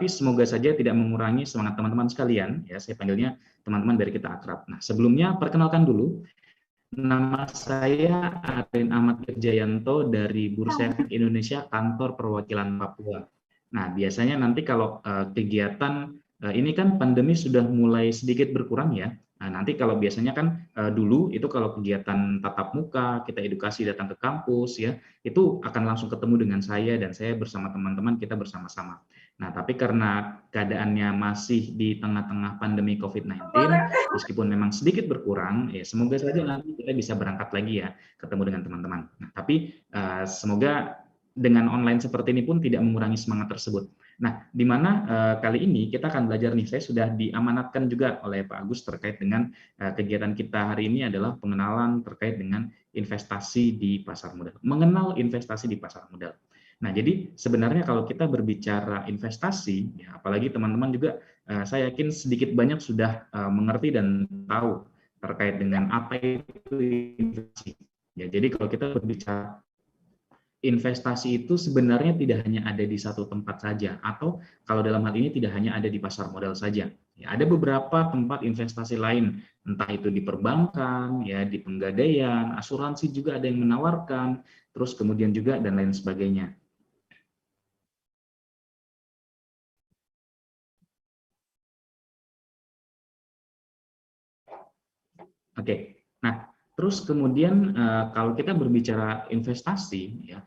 Tapi semoga saja tidak mengurangi semangat teman-teman sekalian. Ya, saya panggilnya teman-teman dari kita akrab. Nah, sebelumnya perkenalkan dulu, nama saya Arin Ahmad Irjayanto dari Bursa Efek Indonesia, Kantor Perwakilan Papua. Nah, biasanya nanti kalau kegiatan ini kan pandemi sudah mulai sedikit berkurang ya. Nah, nanti kalau biasanya kan dulu itu kalau kegiatan tatap muka, kita edukasi datang ke kampus ya, itu akan langsung ketemu dengan saya dan saya bersama teman-teman kita bersama-sama. Nah, tapi karena keadaannya masih di tengah-tengah pandemi COVID-19, meskipun memang sedikit berkurang, ya semoga saja nanti kita bisa berangkat lagi ya, ketemu dengan teman-teman. Nah, tapi semoga dengan online seperti ini pun tidak mengurangi semangat tersebut. Nah, di mana kali ini kita akan belajar nih, saya sudah diamanatkan juga oleh Pak Agus terkait dengan kegiatan kita hari ini adalah pengenalan terkait dengan investasi di pasar modal. Mengenal investasi di pasar modal. Nah, jadi sebenarnya kalau kita berbicara investasi, ya, apalagi teman-teman juga saya yakin sedikit banyak sudah mengerti dan tahu terkait dengan apa itu investasi. Ya, jadi kalau kita berbicara investasi itu sebenarnya tidak hanya ada di satu tempat saja, atau kalau dalam hal ini tidak hanya ada di pasar modal saja. Ya, ada beberapa tempat investasi lain, entah itu di perbankan, ya di penggadaian, asuransi juga ada yang menawarkan, terus kemudian juga dan lain sebagainya. Oke, nah terus kemudian kalau kita berbicara investasi, ya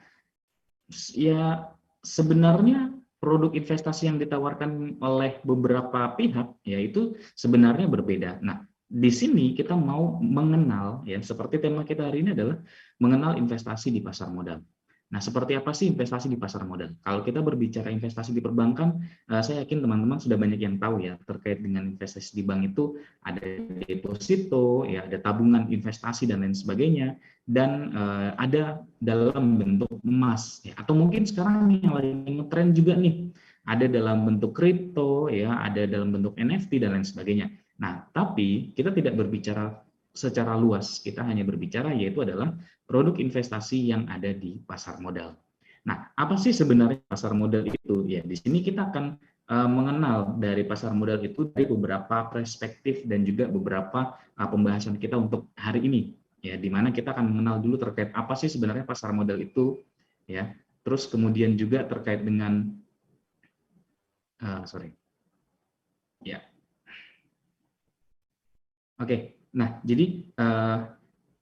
sebenarnya produk investasi yang ditawarkan oleh beberapa pihak, yaitu sebenarnya berbeda. Nah, di sini kita mau mengenal, ya seperti tema kita hari ini adalah mengenal investasi di pasar modal. Nah, seperti apa sih investasi di pasar modal? Kalau kita berbicara investasi di perbankan, saya yakin teman-teman sudah banyak yang tahu ya terkait dengan investasi di bank itu ada deposito, ya ada tabungan investasi dan lain sebagainya, dan ada dalam bentuk emas, ya atau mungkin sekarang yang lagi ngetren juga nih ada dalam bentuk kripto, ya ada dalam bentuk NFT dan lain sebagainya. Nah, tapi kita tidak berbicara secara luas, kita hanya berbicara yaitu adalah produk investasi yang ada di pasar modal. Nah, apa sih sebenarnya pasar modal itu? Ya, di sini kita akan mengenal dari pasar modal itu dari beberapa perspektif dan juga beberapa pembahasan kita untuk hari ini. Ya, di mana kita akan mengenal dulu terkait apa sih sebenarnya pasar modal itu, ya. Terus kemudian juga terkait dengan ya. Oke. Nah, jadi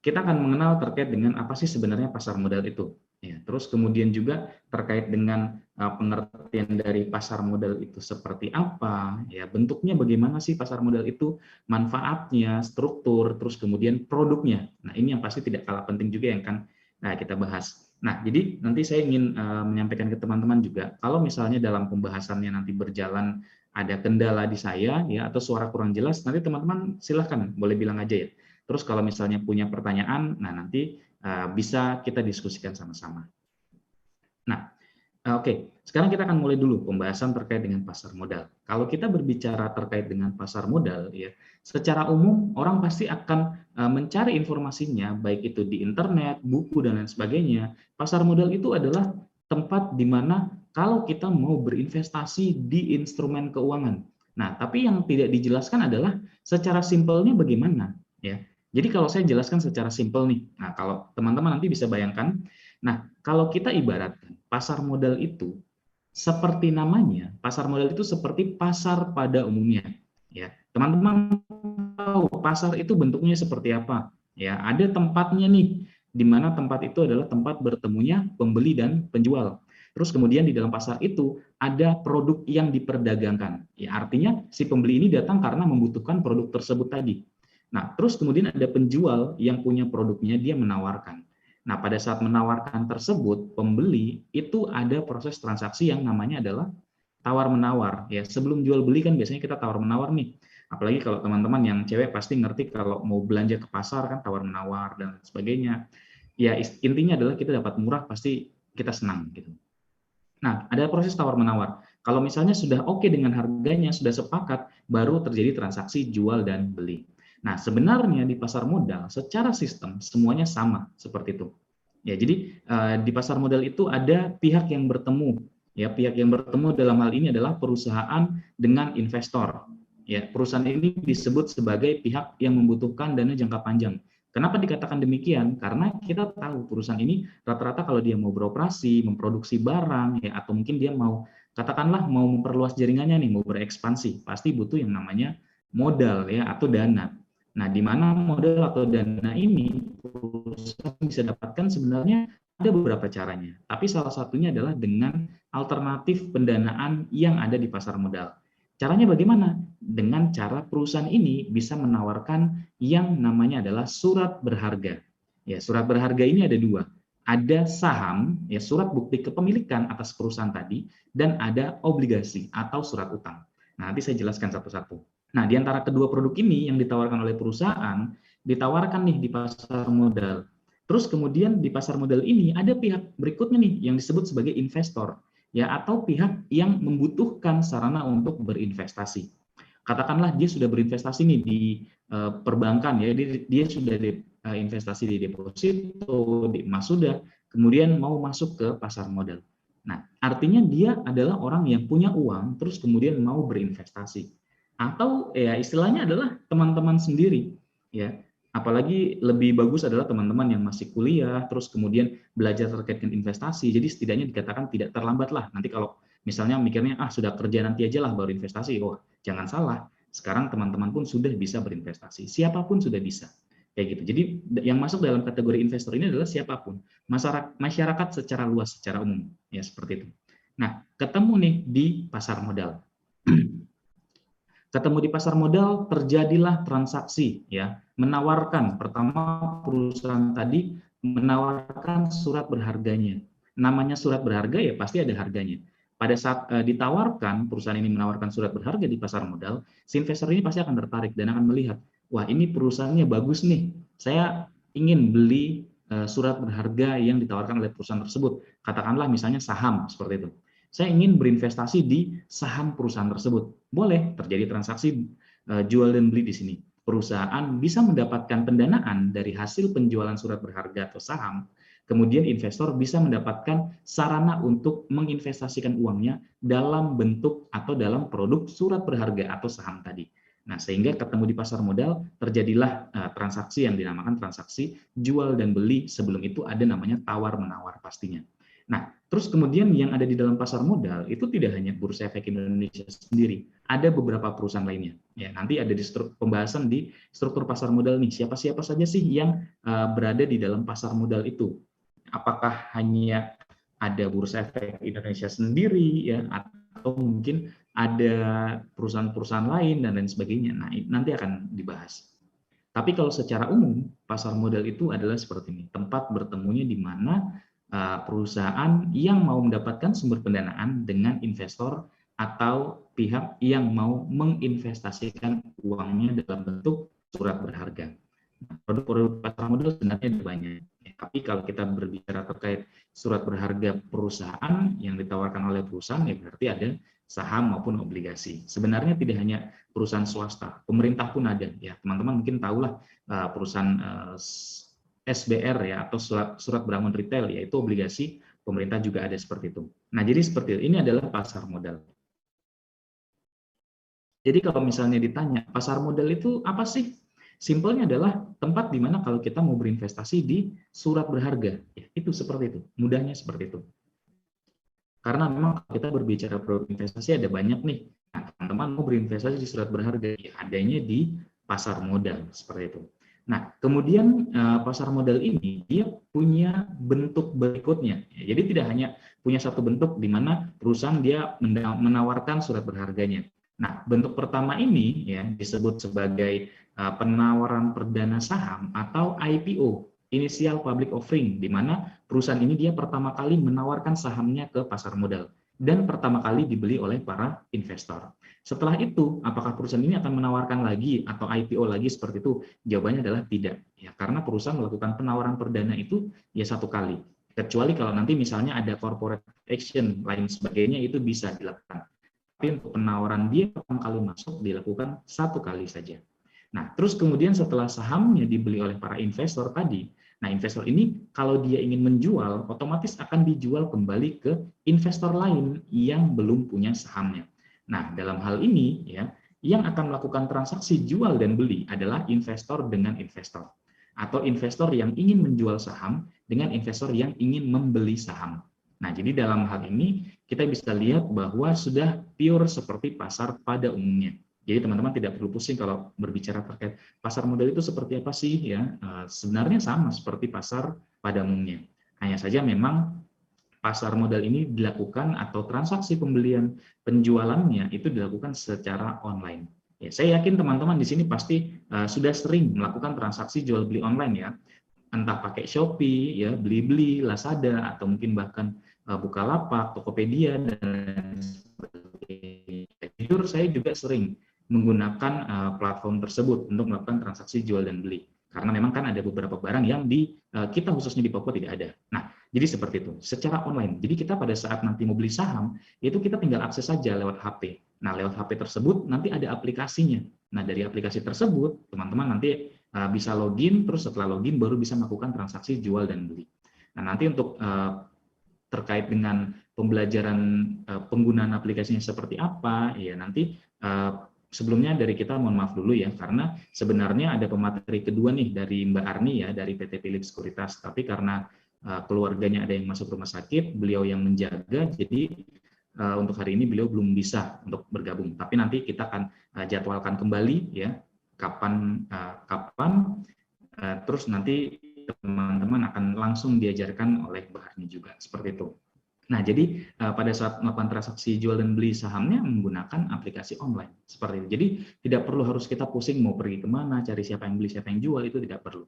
kita akan mengenal terkait dengan apa sih sebenarnya pasar modal itu. Ya, terus kemudian juga terkait dengan pengertian dari pasar modal itu seperti apa, ya bentuknya bagaimana sih pasar modal itu, manfaatnya, struktur, terus kemudian produknya. Nah, ini yang pasti tidak kalah penting juga yang kan kita bahas. Nah, jadi nanti saya ingin menyampaikan ke teman-teman juga, kalau misalnya dalam pembahasannya nanti berjalan ada kendala di saya ya atau suara kurang jelas, nanti teman-teman silahkan boleh bilang aja ya. Terus kalau misalnya punya pertanyaan, nah nanti bisa kita diskusikan sama-sama. Nah, oke, sekarang kita akan mulai dulu pembahasan terkait dengan pasar modal. Kalau kita berbicara terkait dengan pasar modal, ya, secara umum orang pasti akan mencari informasinya, baik itu di internet, buku dan lain sebagainya. Pasar modal itu adalah tempat di mana kalau kita mau berinvestasi di instrumen keuangan. Nah, tapi yang tidak dijelaskan adalah secara simpelnya bagaimana, ya. Jadi kalau saya jelaskan secara simpel nih, nah kalau teman-teman nanti bisa bayangkan, nah kalau kita ibaratkan pasar modal itu seperti namanya, pasar modal itu seperti pasar pada umumnya. Ya, teman-teman tahu pasar itu bentuknya seperti apa? Ya, ada tempatnya nih, di mana tempat itu adalah tempat bertemunya pembeli dan penjual. Terus kemudian di dalam pasar itu ada produk yang diperdagangkan. Ya, artinya si pembeli ini datang karena membutuhkan produk tersebut tadi. Nah, terus kemudian ada penjual yang punya produknya, dia menawarkan. Nah, pada saat menawarkan tersebut, pembeli itu ada proses transaksi yang namanya adalah tawar-menawar. Ya, sebelum jual beli kan biasanya kita tawar-menawar nih. Apalagi kalau teman-teman yang cewek pasti ngerti kalau mau belanja ke pasar kan tawar-menawar dan sebagainya. Ya, intinya adalah kita dapat murah pasti kita senang gitu. Nah, ada proses tawar-menawar. Kalau misalnya sudah oke dengan harganya, sudah sepakat, baru terjadi transaksi jual dan beli. Nah, sebenarnya di pasar modal secara sistem semuanya sama seperti itu. Ya, jadi di pasar modal itu ada pihak yang bertemu. Ya, pihak yang bertemu dalam hal ini adalah perusahaan dengan investor. Ya, perusahaan ini disebut sebagai pihak yang membutuhkan dana jangka panjang. Kenapa dikatakan demikian? Karena kita tahu perusahaan ini rata-rata kalau dia mau beroperasi, memproduksi barang, ya, atau mungkin dia mau, katakanlah mau memperluas jaringannya nih, mau berekspansi, pasti butuh yang namanya modal, ya, atau dana. Nah, di mana modal atau dana ini perusahaan bisa dapatkan sebenarnya ada beberapa caranya, tapi salah satunya adalah dengan alternatif pendanaan yang ada di pasar modal. Caranya bagaimana? Dengan cara perusahaan ini bisa menawarkan yang namanya adalah surat berharga. Ya, surat berharga ini ada dua. Ada saham, ya, surat bukti kepemilikan atas perusahaan tadi, dan ada obligasi atau surat utang. Nah, nanti saya jelaskan satu-satu. Nah, di antara kedua produk ini yang ditawarkan oleh perusahaan, ditawarkan nih di pasar modal. Terus kemudian di pasar modal ini ada pihak berikutnya nih yang disebut sebagai investor, ya, atau pihak yang membutuhkan sarana untuk berinvestasi. Katakanlah dia sudah berinvestasi nih di perbankan, ya, dia sudah investasi di deposito, di emas sudah, kemudian mau masuk ke pasar modal. Nah, artinya dia adalah orang yang punya uang terus kemudian mau berinvestasi. Atau ya istilahnya adalah teman-teman sendiri, ya. Apalagi lebih bagus adalah teman-teman yang masih kuliah, terus kemudian belajar terkait dengan investasi. Jadi setidaknya dikatakan tidak terlambat lah. Nanti kalau misalnya mikirnya, sudah kerja nanti aja lah baru investasi. Oh, jangan salah. Sekarang teman-teman pun sudah bisa berinvestasi. Siapapun sudah bisa. Kayak gitu. Jadi yang masuk dalam kategori investor ini adalah siapapun. Masyarakat secara luas, secara umum. Ya, seperti itu. Nah, ketemu nih di pasar modal. Ketemu di pasar modal, terjadilah transaksi, ya, menawarkan, pertama perusahaan tadi menawarkan surat berharganya. Namanya surat berharga ya pasti ada harganya. Pada saat ditawarkan, perusahaan ini menawarkan surat berharga di pasar modal, si investor ini pasti akan tertarik dan akan melihat, wah, ini perusahaannya bagus nih, saya ingin beli surat berharga yang ditawarkan oleh perusahaan tersebut. Katakanlah misalnya saham, seperti itu. Saya ingin berinvestasi di saham perusahaan tersebut. Boleh terjadi transaksi jual dan beli di sini. Perusahaan bisa mendapatkan pendanaan dari hasil penjualan surat berharga atau saham. Kemudian investor bisa mendapatkan sarana untuk menginvestasikan uangnya dalam bentuk atau dalam produk surat berharga atau saham tadi. Nah, sehingga ketemu di pasar modal, terjadilah transaksi yang dinamakan transaksi jual dan beli. Sebelum itu ada namanya tawar-menawar pastinya. Nah, terus kemudian yang ada di dalam pasar modal itu tidak hanya Bursa Efek Indonesia sendiri, ada beberapa perusahaan lainnya. Ya, nanti ada di pembahasan di struktur pasar modal nih, siapa-siapa saja sih yang berada di dalam pasar modal itu. Apakah hanya ada Bursa Efek Indonesia sendiri, ya, atau mungkin ada perusahaan-perusahaan lain dan lain sebagainya. Nah, nanti akan dibahas. Tapi kalau secara umum, pasar modal itu adalah seperti ini, tempat bertemunya di mana perusahaan yang mau mendapatkan sumber pendanaan dengan investor atau pihak yang mau menginvestasikan uangnya dalam bentuk surat berharga. Produk-produk pasar modal sebenarnya ada banyak. Tapi kalau kita berbicara terkait surat berharga perusahaan yang ditawarkan oleh perusahaan, ya berarti ada saham maupun obligasi. Sebenarnya tidak hanya perusahaan swasta, pemerintah pun ada. Ya, teman-teman mungkin tahulah perusahaan SBR, ya, atau surat berangkat retail, yaitu obligasi pemerintah juga ada seperti itu. Nah, jadi seperti itu. Ini adalah pasar modal. Jadi kalau misalnya ditanya, pasar modal itu apa sih? Simpelnya adalah tempat di mana kalau kita mau berinvestasi di surat berharga. Ya, itu seperti itu. Mudahnya seperti itu. Karena memang kalau kita berbicara produk investasi ada banyak nih. Nah, teman-teman mau berinvestasi di surat berharga, ya adanya di pasar modal, seperti itu. Nah, kemudian pasar modal ini dia punya bentuk berikutnya. Jadi tidak hanya punya satu bentuk di mana perusahaan dia menawarkan surat berharganya. Nah, bentuk pertama ini ya disebut sebagai penawaran perdana saham atau IPO, Initial Public Offering, di mana perusahaan ini dia pertama kali menawarkan sahamnya ke pasar modal dan pertama kali dibeli oleh para investor. Setelah itu, apakah perusahaan ini akan menawarkan lagi atau IPO lagi seperti itu? Jawabannya adalah tidak, ya, karena perusahaan melakukan penawaran perdana itu ya satu kali. Kecuali kalau nanti misalnya ada corporate action lain sebagainya, itu bisa dilakukan. Tapi untuk penawaran dia pertama kali masuk dilakukan satu kali saja. Nah, terus kemudian setelah sahamnya dibeli oleh para investor tadi, Nah, investor ini kalau dia ingin menjual, otomatis akan dijual kembali ke investor lain yang belum punya sahamnya. Nah, dalam hal ini ya, yang akan melakukan transaksi jual dan beli adalah investor dengan investor, atau investor yang ingin menjual saham dengan investor yang ingin membeli saham. Nah, jadi dalam hal ini kita bisa lihat bahwa sudah pure seperti pasar pada umumnya. Jadi teman-teman tidak perlu pusing kalau berbicara terkait pasar modal itu seperti apa sih ya. Sebenarnya sama seperti pasar pada umumnya. Hanya saja memang pasar modal ini dilakukan atau transaksi pembelian penjualannya itu dilakukan secara online. Ya, saya yakin teman-teman di sini pasti sudah sering melakukan transaksi jual beli online ya. Entah pakai Shopee, ya Blibli, Lazada, atau mungkin bahkan Bukalapak, Tokopedia, dan sebagainya. Jujur saya juga sering menggunakan platform tersebut untuk melakukan transaksi jual dan beli. Karena memang kan ada beberapa barang yang di kita khususnya di Papua tidak ada. Nah, jadi seperti itu, secara online. Jadi kita pada saat nanti mau beli saham, itu kita tinggal akses saja lewat HP. Nah, lewat HP tersebut nanti ada aplikasinya. Nah, dari aplikasi tersebut, teman-teman nanti bisa login, terus setelah login baru bisa melakukan transaksi jual dan beli. Nah, nanti untuk terkait dengan pembelajaran penggunaan aplikasinya seperti apa, ya nanti sebelumnya dari kita mohon maaf dulu ya, karena sebenarnya ada pemateri kedua nih dari Mbak Arni ya, dari PT Philips Sekuritas, tapi karena keluarganya ada yang masuk rumah sakit, beliau yang menjaga, jadi untuk hari ini beliau belum bisa untuk bergabung. Tapi nanti kita akan jadwalkan kembali ya, kapan terus nanti teman-teman akan langsung diajarkan oleh Mbak Arni juga, seperti itu. Nah, jadi pada saat melakukan transaksi jual dan beli sahamnya menggunakan aplikasi online, seperti itu. Jadi tidak perlu harus kita pusing mau pergi kemana, cari siapa yang beli, siapa yang jual, itu tidak perlu.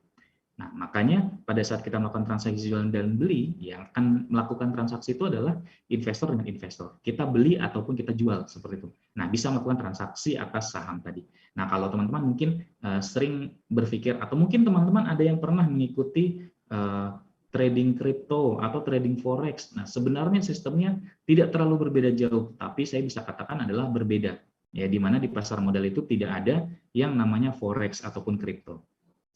Nah, makanya pada saat kita melakukan transaksi jual dan beli, yang akan melakukan transaksi itu adalah investor dengan investor. Kita beli ataupun kita jual, seperti itu. Nah, bisa melakukan transaksi atas saham tadi. Nah, kalau teman-teman mungkin sering berpikir, atau mungkin teman-teman ada yang pernah mengikuti trading kripto atau trading forex. Nah, sebenarnya sistemnya tidak terlalu berbeda jauh, tapi saya bisa katakan adalah berbeda. Ya, di mana di pasar modal itu tidak ada yang namanya forex ataupun kripto.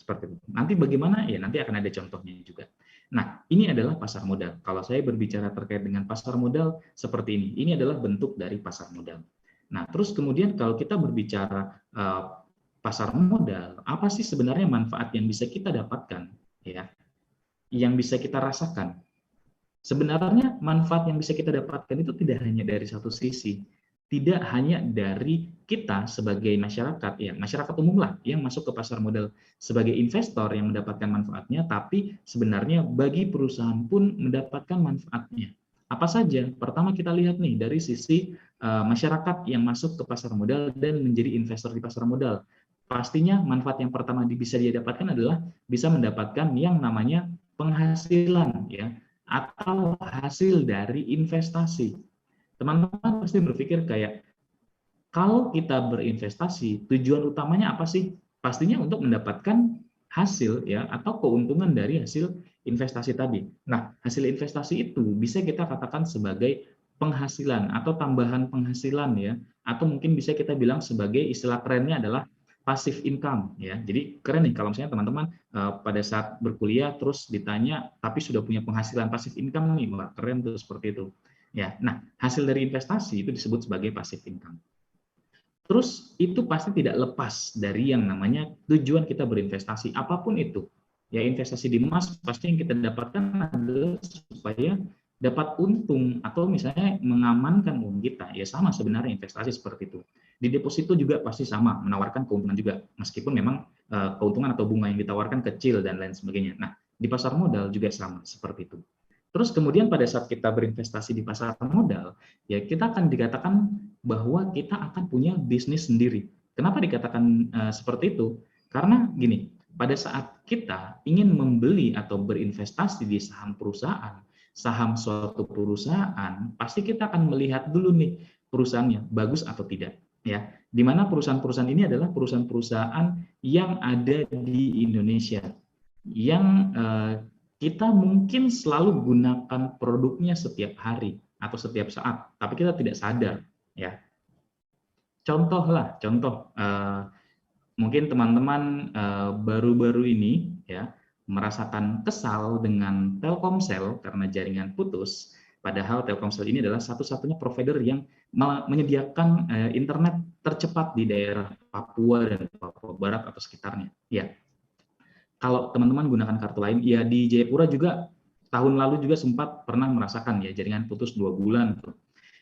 Seperti itu. Nanti bagaimana? Ya nanti akan ada contohnya juga. Nah, ini adalah pasar modal. Kalau saya berbicara terkait dengan pasar modal seperti ini adalah bentuk dari pasar modal. Nah, terus kemudian kalau kita berbicara pasar modal, apa sih sebenarnya manfaat yang bisa kita dapatkan, ya, yang bisa kita rasakan? Sebenarnya manfaat yang bisa kita dapatkan itu tidak hanya dari satu sisi, tidak hanya dari kita sebagai masyarakat, ya masyarakat umum lah yang masuk ke pasar modal sebagai investor yang mendapatkan manfaatnya, tapi sebenarnya bagi perusahaan pun mendapatkan manfaatnya. Apa saja? Pertama kita lihat nih dari sisi masyarakat yang masuk ke pasar modal dan menjadi investor di pasar modal. Pastinya manfaat yang pertama bisa dia dapatkan adalah bisa mendapatkan yang namanya penghasilan, ya, atau hasil dari investasi. Teman-teman pasti berpikir kayak, kalau kita berinvestasi, tujuan utamanya apa sih? Pastinya untuk mendapatkan hasil ya, atau keuntungan dari hasil investasi tadi. Nah, hasil investasi itu bisa kita katakan sebagai penghasilan atau tambahan penghasilan ya, atau mungkin bisa kita bilang sebagai istilah kerennya adalah passive income ya. Jadi keren nih kalau misalnya teman-teman pada saat berkuliah terus ditanya tapi sudah punya penghasilan passive income nih, wah keren tuh seperti itu. Ya, nah hasil dari investasi itu disebut sebagai passive income. Terus itu pasti tidak lepas dari yang namanya tujuan kita berinvestasi apapun itu. Ya investasi di emas pasti yang kita dapatkan adalah supaya dapat untung atau misalnya mengamankan uang kita. Ya sama sebenarnya investasi seperti itu. Di deposito juga pasti sama, menawarkan keuntungan juga meskipun memang keuntungan atau bunga yang ditawarkan kecil dan lain sebagainya. Nah, di pasar modal juga sama seperti itu. Terus kemudian pada saat kita berinvestasi di pasar modal, ya kita akan dikatakan bahwa kita akan punya bisnis sendiri. Kenapa dikatakan seperti itu? Karena gini, pada saat kita ingin membeli atau berinvestasi di saham perusahaan, saham suatu perusahaan, pasti kita akan melihat dulu nih perusahaannya bagus atau tidak. Ya, di mana perusahaan-perusahaan ini adalah perusahaan-perusahaan yang ada di Indonesia, yang kita mungkin selalu gunakan produknya setiap hari atau setiap saat, tapi kita tidak sadar. Ya, contoh mungkin teman-teman baru-baru ini ya merasakan kesal dengan Telkomsel karena jaringan putus, padahal Telkomsel ini adalah satu-satunya provider yang menyediakan internet tercepat di daerah Papua dan Papua Barat atau sekitarnya. Ya, kalau teman-teman gunakan kartu lain, ya di Jayapura juga tahun lalu juga sempat pernah merasakan ya jaringan putus 2 bulan tuh.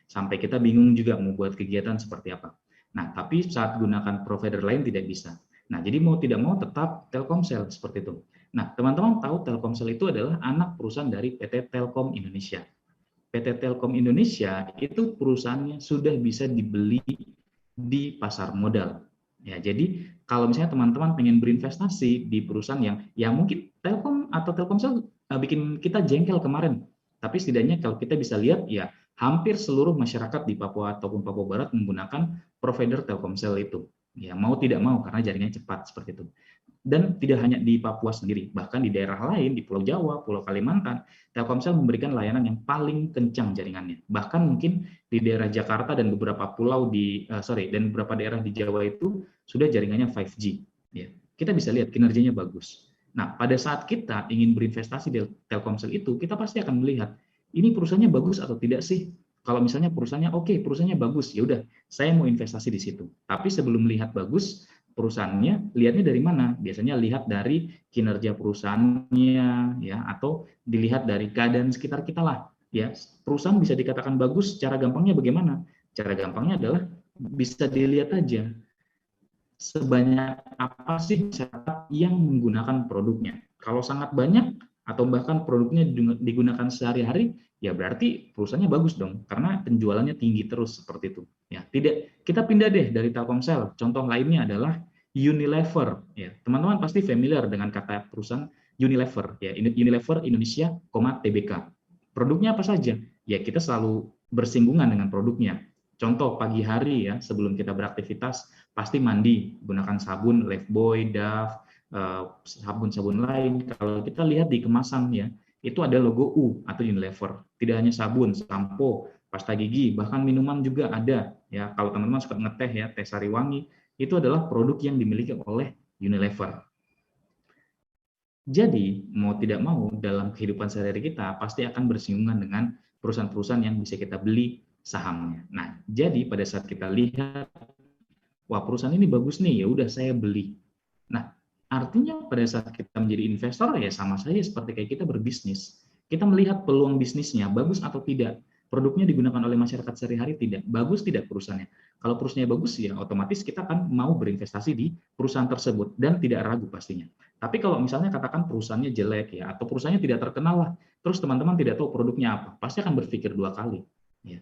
Sampai kita bingung juga mau buat kegiatan seperti apa. Nah, tapi saat gunakan provider lain tidak bisa. Nah, jadi mau tidak mau tetap Telkomsel seperti itu. Nah, teman-teman tahu Telkomsel itu adalah anak perusahaan dari PT Telkom Indonesia. PT Telkom Indonesia itu perusahaannya sudah bisa dibeli di pasar modal. Ya, jadi kalau misalnya teman-teman pengen berinvestasi di perusahaan yang ya mungkin Telkom atau Telkomsel bikin kita jengkel kemarin, tapi setidaknya kalau kita bisa lihat ya hampir seluruh masyarakat di Papua ataupun Papua Barat menggunakan provider Telkomsel itu. Ya, mau tidak mau karena jaringannya cepat seperti itu. Dan tidak hanya di Papua sendiri, bahkan di daerah lain, di Pulau Jawa, Pulau Kalimantan, Telkomsel memberikan layanan yang paling kencang jaringannya. Bahkan mungkin di daerah Jakarta dan beberapa pulau dan beberapa daerah di Jawa itu sudah jaringannya 5G. Ya, kita bisa lihat kinerjanya bagus. Nah, pada saat kita ingin berinvestasi di Telkomsel itu, kita pasti akan melihat ini perusahaannya bagus atau tidak sih. Kalau misalnya perusahaannya oke, perusahaannya bagus, ya udah, saya mau investasi di situ. Tapi sebelum melihat bagus, perusahaannya lihatnya dari mana? Biasanya lihat dari kinerja perusahaannya ya, atau dilihat dari keadaan sekitar kita lah ya. Perusahaan bisa dikatakan bagus, cara gampangnya bagaimana? Cara gampangnya adalah bisa dilihat aja sebanyak apa sih masyarakat yang menggunakan produknya. Kalau sangat banyak atau bahkan produknya digunakan sehari-hari, ya berarti perusahaannya bagus dong, karena penjualannya tinggi terus seperti itu. Ya, tidak, kita pindah deh dari Telkomsel. Contoh lainnya adalah Unilever. Ya, teman-teman pasti familiar dengan kata perusahaan Unilever. Ya, Unilever Indonesia, Tbk. Produknya apa saja? Ya, kita selalu bersinggungan dengan produknya. Contoh pagi hari ya, sebelum kita beraktivitas, pasti mandi gunakan sabun Lifebuoy, Dove, sabun-sabun lain. Kalau kita lihat di kemasan ya, itu ada logo U atau Unilever. Tidak hanya sabun, sampo, pasta gigi, bahkan minuman juga ada ya. Kalau teman-teman suka ngeteh ya, teh sari wangi, itu adalah produk yang dimiliki oleh Unilever. Jadi mau tidak mau dalam kehidupan sehari-hari kita pasti akan bersinggungan dengan perusahaan-perusahaan yang bisa kita beli sahamnya. Nah, jadi pada saat kita lihat, wah perusahaan ini bagus nih, ya udah saya beli. Nah, artinya pada saat kita menjadi investor ya sama saja seperti kayak kita berbisnis. Kita melihat peluang bisnisnya bagus atau tidak. Produknya digunakan oleh masyarakat sehari-hari tidak. Bagus tidak perusahaannya. Kalau perusahaannya bagus ya otomatis kita akan mau berinvestasi di perusahaan tersebut dan tidak ragu pastinya. Tapi kalau misalnya katakan perusahaannya jelek ya atau perusahaannya tidak terkenal lah, terus teman-teman tidak tahu produknya apa, pasti akan berpikir 2 kali. Ya.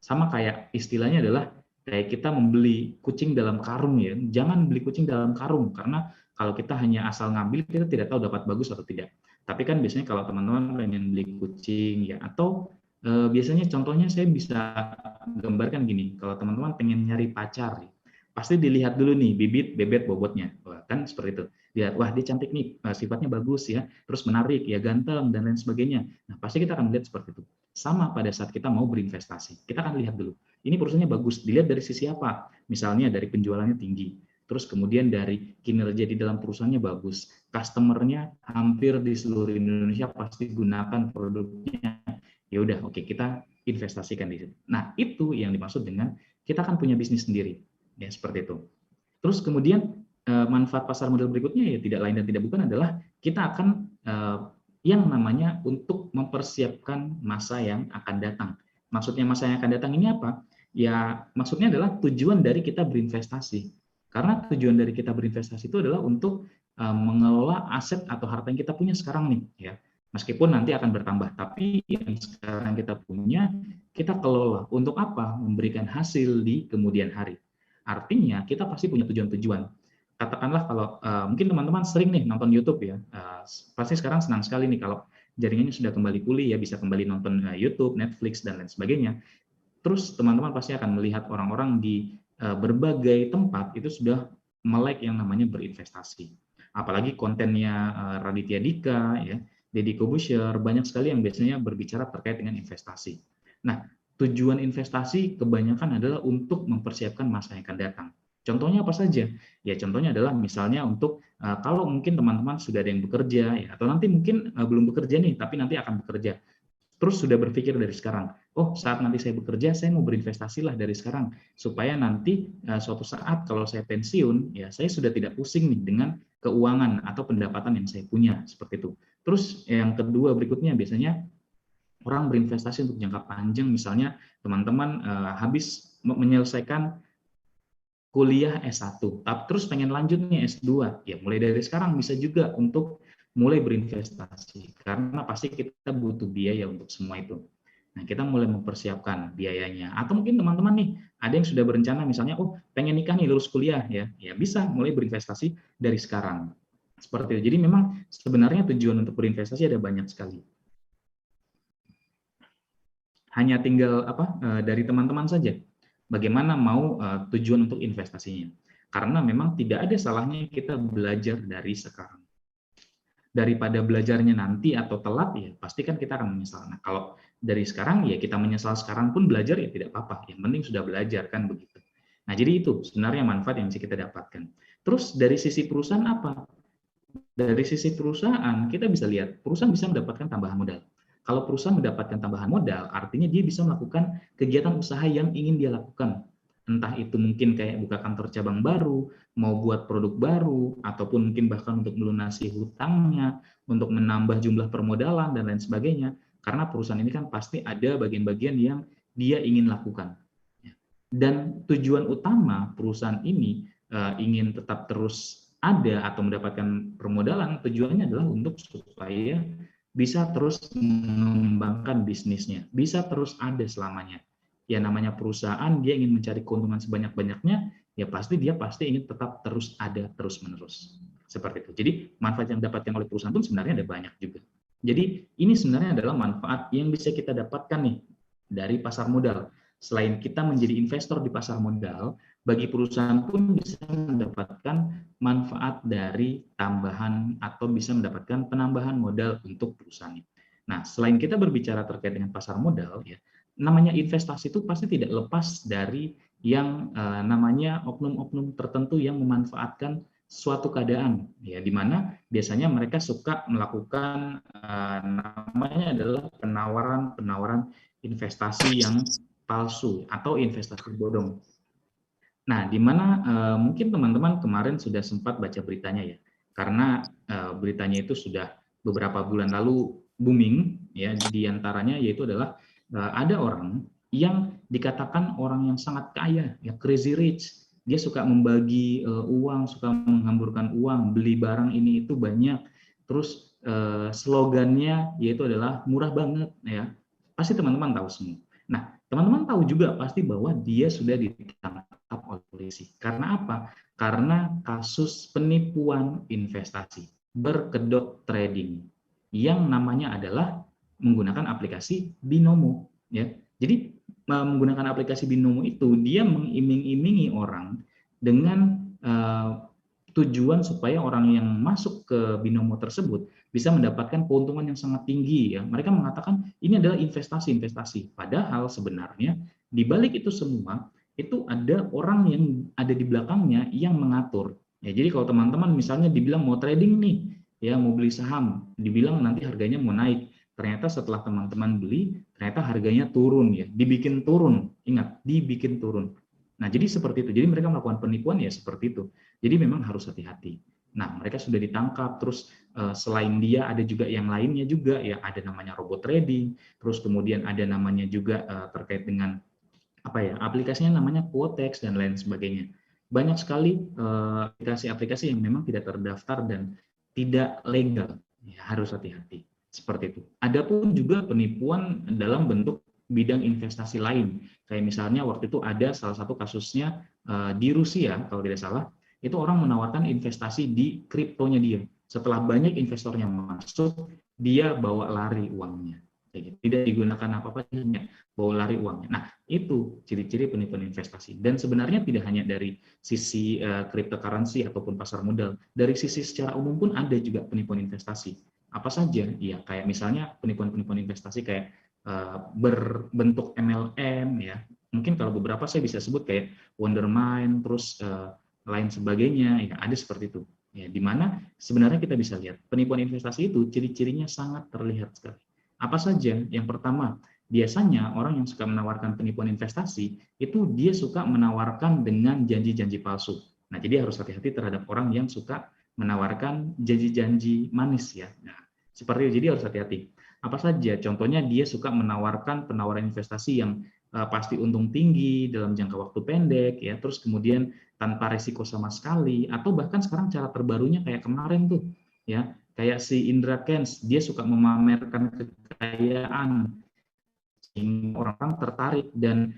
Sama kayak istilahnya adalah kayak kita membeli kucing dalam karung ya. Jangan beli kucing dalam karung karena kalau kita hanya asal ngambil kita tidak tahu dapat bagus atau tidak. Tapi kan biasanya kalau teman-teman pengen beli kucing ya atau biasanya contohnya saya bisa gambarkan gini, kalau teman-teman pengen nyari pacar pasti dilihat dulu nih bibit, bebet, bobotnya. Wah, kan seperti itu. Lihat, wah dia cantik nih, sifatnya bagus ya, terus menarik ya, ganteng dan lain sebagainya. Nah, pasti kita akan lihat seperti itu. Sama pada saat kita mau berinvestasi. Kita akan lihat dulu. Ini perusahaannya bagus, dilihat dari sisi apa? Misalnya dari penjualannya tinggi, terus kemudian dari kinerja di dalam perusahaannya bagus, customer-nya hampir di seluruh Indonesia pasti gunakan produknya. Ya udah, oke, kita investasikan di situ. Nah, itu yang dimaksud dengan kita akan punya bisnis sendiri. Ya, seperti itu. Terus kemudian manfaat pasar modal berikutnya ya tidak lain dan tidak bukan adalah kita akan yang namanya untuk mempersiapkan masa yang akan datang. Maksudnya masa yang akan datang ini apa? Ya, maksudnya adalah tujuan dari kita berinvestasi. Karena tujuan dari kita berinvestasi itu adalah untuk mengelola aset atau harta yang kita punya sekarang nih, ya. Meskipun nanti akan bertambah, tapi yang sekarang kita punya, kita kelola. Untuk apa? Memberikan hasil di kemudian hari. Artinya, kita pasti punya tujuan-tujuan. Katakanlah kalau mungkin teman-teman sering nih nonton YouTube ya, pasti sekarang senang sekali nih kalau jaringannya sudah kembali pulih ya, bisa kembali nonton YouTube, Netflix, dan lain sebagainya. Terus teman-teman pasti akan melihat orang-orang di berbagai tempat itu sudah melek yang namanya berinvestasi. Apalagi kontennya Raditya Dika, ya, Deddy Corbuzier, banyak sekali yang biasanya berbicara terkait dengan investasi. Nah, tujuan investasi kebanyakan adalah untuk mempersiapkan masa yang akan datang. Contohnya apa saja? Ya contohnya adalah misalnya untuk kalau mungkin teman-teman sudah ada yang bekerja ya, atau nanti mungkin belum bekerja nih, tapi nanti akan bekerja. Terus sudah berpikir dari sekarang, oh saat nanti saya bekerja, saya mau berinvestasi lah dari sekarang, supaya nanti suatu saat kalau saya pensiun, ya saya sudah tidak pusing nih dengan keuangan atau pendapatan yang saya punya, seperti itu. Terus yang kedua berikutnya biasanya orang berinvestasi untuk jangka panjang, misalnya teman-teman habis menyelesaikan kuliah S1, terus pengen lanjut nih S2, ya mulai dari sekarang bisa juga untuk mulai berinvestasi, karena pasti kita butuh biaya untuk semua itu. Nah, kita mulai mempersiapkan biayanya. Atau mungkin teman-teman nih, ada yang sudah berencana misalnya, oh pengen nikah nih lulus kuliah, ya bisa mulai berinvestasi dari sekarang. Seperti itu. Jadi memang sebenarnya tujuan untuk berinvestasi ada banyak sekali. Hanya tinggal dari teman-teman saja bagaimana mau tujuan untuk investasinya, karena memang tidak ada salahnya kita belajar dari sekarang. Daripada belajarnya nanti atau telat, ya pasti kan kita akan menyesal. Nah, kalau dari sekarang ya kita menyesal sekarang pun belajar ya tidak apa-apa, yang penting sudah belajar kan begitu. Nah, jadi itu sebenarnya manfaat yang bisa kita dapatkan. Terus dari sisi perusahaan apa? Dari sisi perusahaan, kita bisa lihat perusahaan bisa mendapatkan tambahan modal. Kalau perusahaan mendapatkan tambahan modal, artinya dia bisa melakukan kegiatan usaha yang ingin dia lakukan. Entah itu mungkin kayak buka kantor cabang baru, mau buat produk baru, ataupun mungkin bahkan untuk melunasi hutangnya, untuk menambah jumlah permodalan, dan lain sebagainya. Karena perusahaan ini kan pasti ada bagian-bagian yang dia ingin lakukan. Dan tujuan utama perusahaan ini ingin tetap terus ada atau mendapatkan permodalan, tujuannya adalah untuk supaya bisa terus mengembangkan bisnisnya, bisa terus ada selamanya. Ya namanya perusahaan, dia ingin mencari keuntungan sebanyak-banyaknya, ya pasti dia ingin tetap terus ada terus-menerus. Seperti itu. Jadi manfaat yang didapatkan oleh perusahaan pun sebenarnya ada banyak juga. Jadi ini sebenarnya adalah manfaat yang bisa kita dapatkan nih dari pasar modal. Selain kita menjadi investor di pasar modal, bagi perusahaan pun bisa mendapatkan manfaat dari tambahan atau bisa mendapatkan penambahan modal untuk perusahaannya. Nah, selain kita berbicara terkait dengan pasar modal, ya, namanya investasi itu pasti tidak lepas dari yang namanya oknum-oknum tertentu yang memanfaatkan suatu keadaan, ya, di mana biasanya mereka suka melakukan namanya adalah penawaran investasi yang palsu atau investasi bodong. Nah, di mana mungkin teman-teman kemarin sudah sempat baca beritanya ya, karena beritanya itu sudah beberapa bulan lalu booming ya, di antaranya yaitu adalah ada orang yang dikatakan orang yang sangat kaya, ya crazy rich. Dia suka membagi uang, suka menghamburkan uang, beli barang ini itu banyak. Terus slogannya yaitu adalah murah banget ya. Pasti teman-teman tahu semua. Nah, teman-teman tahu juga pasti bahwa dia sudah ditangkap oleh polisi. Karena apa? Karena kasus penipuan investasi, berkedok trading, yang namanya adalah menggunakan aplikasi Binomo. Ya, jadi menggunakan aplikasi Binomo itu dia mengiming-imingi orang dengan tujuan supaya orang yang masuk ke Binomo tersebut bisa mendapatkan keuntungan yang sangat tinggi ya. Mereka mengatakan ini adalah investasi. Padahal sebenarnya di balik itu semua itu ada orang yang ada di belakangnya yang mengatur. Ya, jadi kalau teman-teman misalnya dibilang mau trading nih, ya mau beli saham, dibilang nanti harganya mau naik. Ternyata setelah teman-teman beli, ternyata harganya turun ya, dibikin turun. Ingat, dibikin turun. Nah, jadi seperti itu. Jadi mereka melakukan penipuan ya seperti itu. Jadi memang harus hati-hati. Nah, mereka sudah ditangkap. Terus selain dia ada juga yang lainnya juga ya, ada namanya robot trading. Terus kemudian ada namanya juga terkait dengan aplikasinya namanya Quotex dan lain sebagainya. Banyak sekali aplikasi-aplikasi yang memang tidak terdaftar dan tidak legal. Ya, harus hati-hati. Seperti itu. Adapun juga penipuan dalam bentuk bidang investasi lain. Kayak misalnya waktu itu ada salah satu kasusnya di Rusia kalau tidak salah, itu orang menawarkan investasi di kriptonya dia. Setelah banyak investornya masuk, dia bawa lari uangnya. Tidak digunakan apa-apa, hanya bawa lari uangnya. Nah, itu ciri-ciri penipuan investasi. Dan sebenarnya tidak hanya dari sisi cryptocurrency ataupun pasar modal, dari sisi secara umum pun ada juga penipuan investasi. Apa saja? Ya, kayak misalnya penipuan-penipuan investasi kayak berbentuk MLM, ya. Mungkin kalau beberapa saya bisa sebut kayak Wondermind, terus lain sebagainya, ya ada seperti itu. Ya, di mana sebenarnya kita bisa lihat penipuan investasi itu ciri-cirinya sangat terlihat sekali. Apa saja? Yang pertama, biasanya orang yang suka menawarkan penipuan investasi itu dia suka menawarkan dengan janji-janji palsu. Nah, jadi harus hati-hati terhadap orang yang suka menawarkan janji-janji manis, ya. Nah, seperti itu, jadi harus hati-hati. Apa saja? Contohnya dia suka menawarkan penawaran investasi yang pasti untung tinggi dalam jangka waktu pendek, ya. Terus kemudian tanpa risiko sama sekali, atau bahkan sekarang cara terbarunya kayak kemarin tuh, ya, kayak si Indra Kents, dia suka memamerkan kekayaan sehingga orang tertarik dan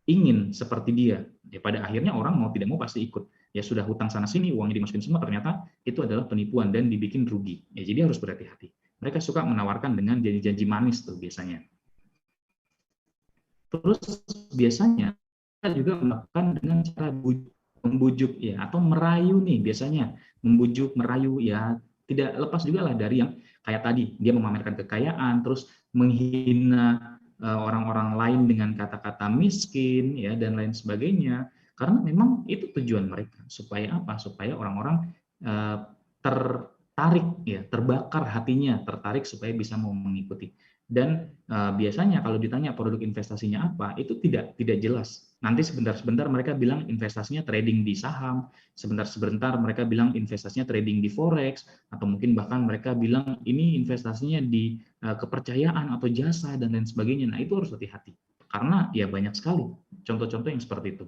ingin seperti dia. Ya, pada akhirnya orang mau tidak mau pasti ikut. Ya sudah hutang sana sini, uangnya dimasukin semua, ternyata itu adalah penipuan dan dibikin rugi. Ya, jadi harus berhati-hati. Mereka suka menawarkan dengan janji-janji manis tuh biasanya. Terus biasanya kita juga melakukan dengan cara membujuk, ya, atau merayu nih, biasanya membujuk, merayu, ya, tidak lepas juga lah dari yang kayak tadi, dia memamerkan kekayaan, terus menghina orang-orang lain dengan kata-kata miskin, ya, dan lain sebagainya, karena memang itu tujuan mereka. Supaya apa? Supaya orang-orang tertarik, ya, terbakar hatinya, tertarik supaya bisa mau mengikuti. Dan biasanya kalau ditanya produk investasinya apa, itu tidak jelas. Nanti sebentar-sebentar mereka bilang investasinya trading di saham, sebentar-sebentar mereka bilang investasinya trading di forex, atau mungkin bahkan mereka bilang ini investasinya di kepercayaan atau jasa dan lain sebagainya. Nah, itu harus hati-hati karena ya banyak sekali contoh-contoh yang seperti itu.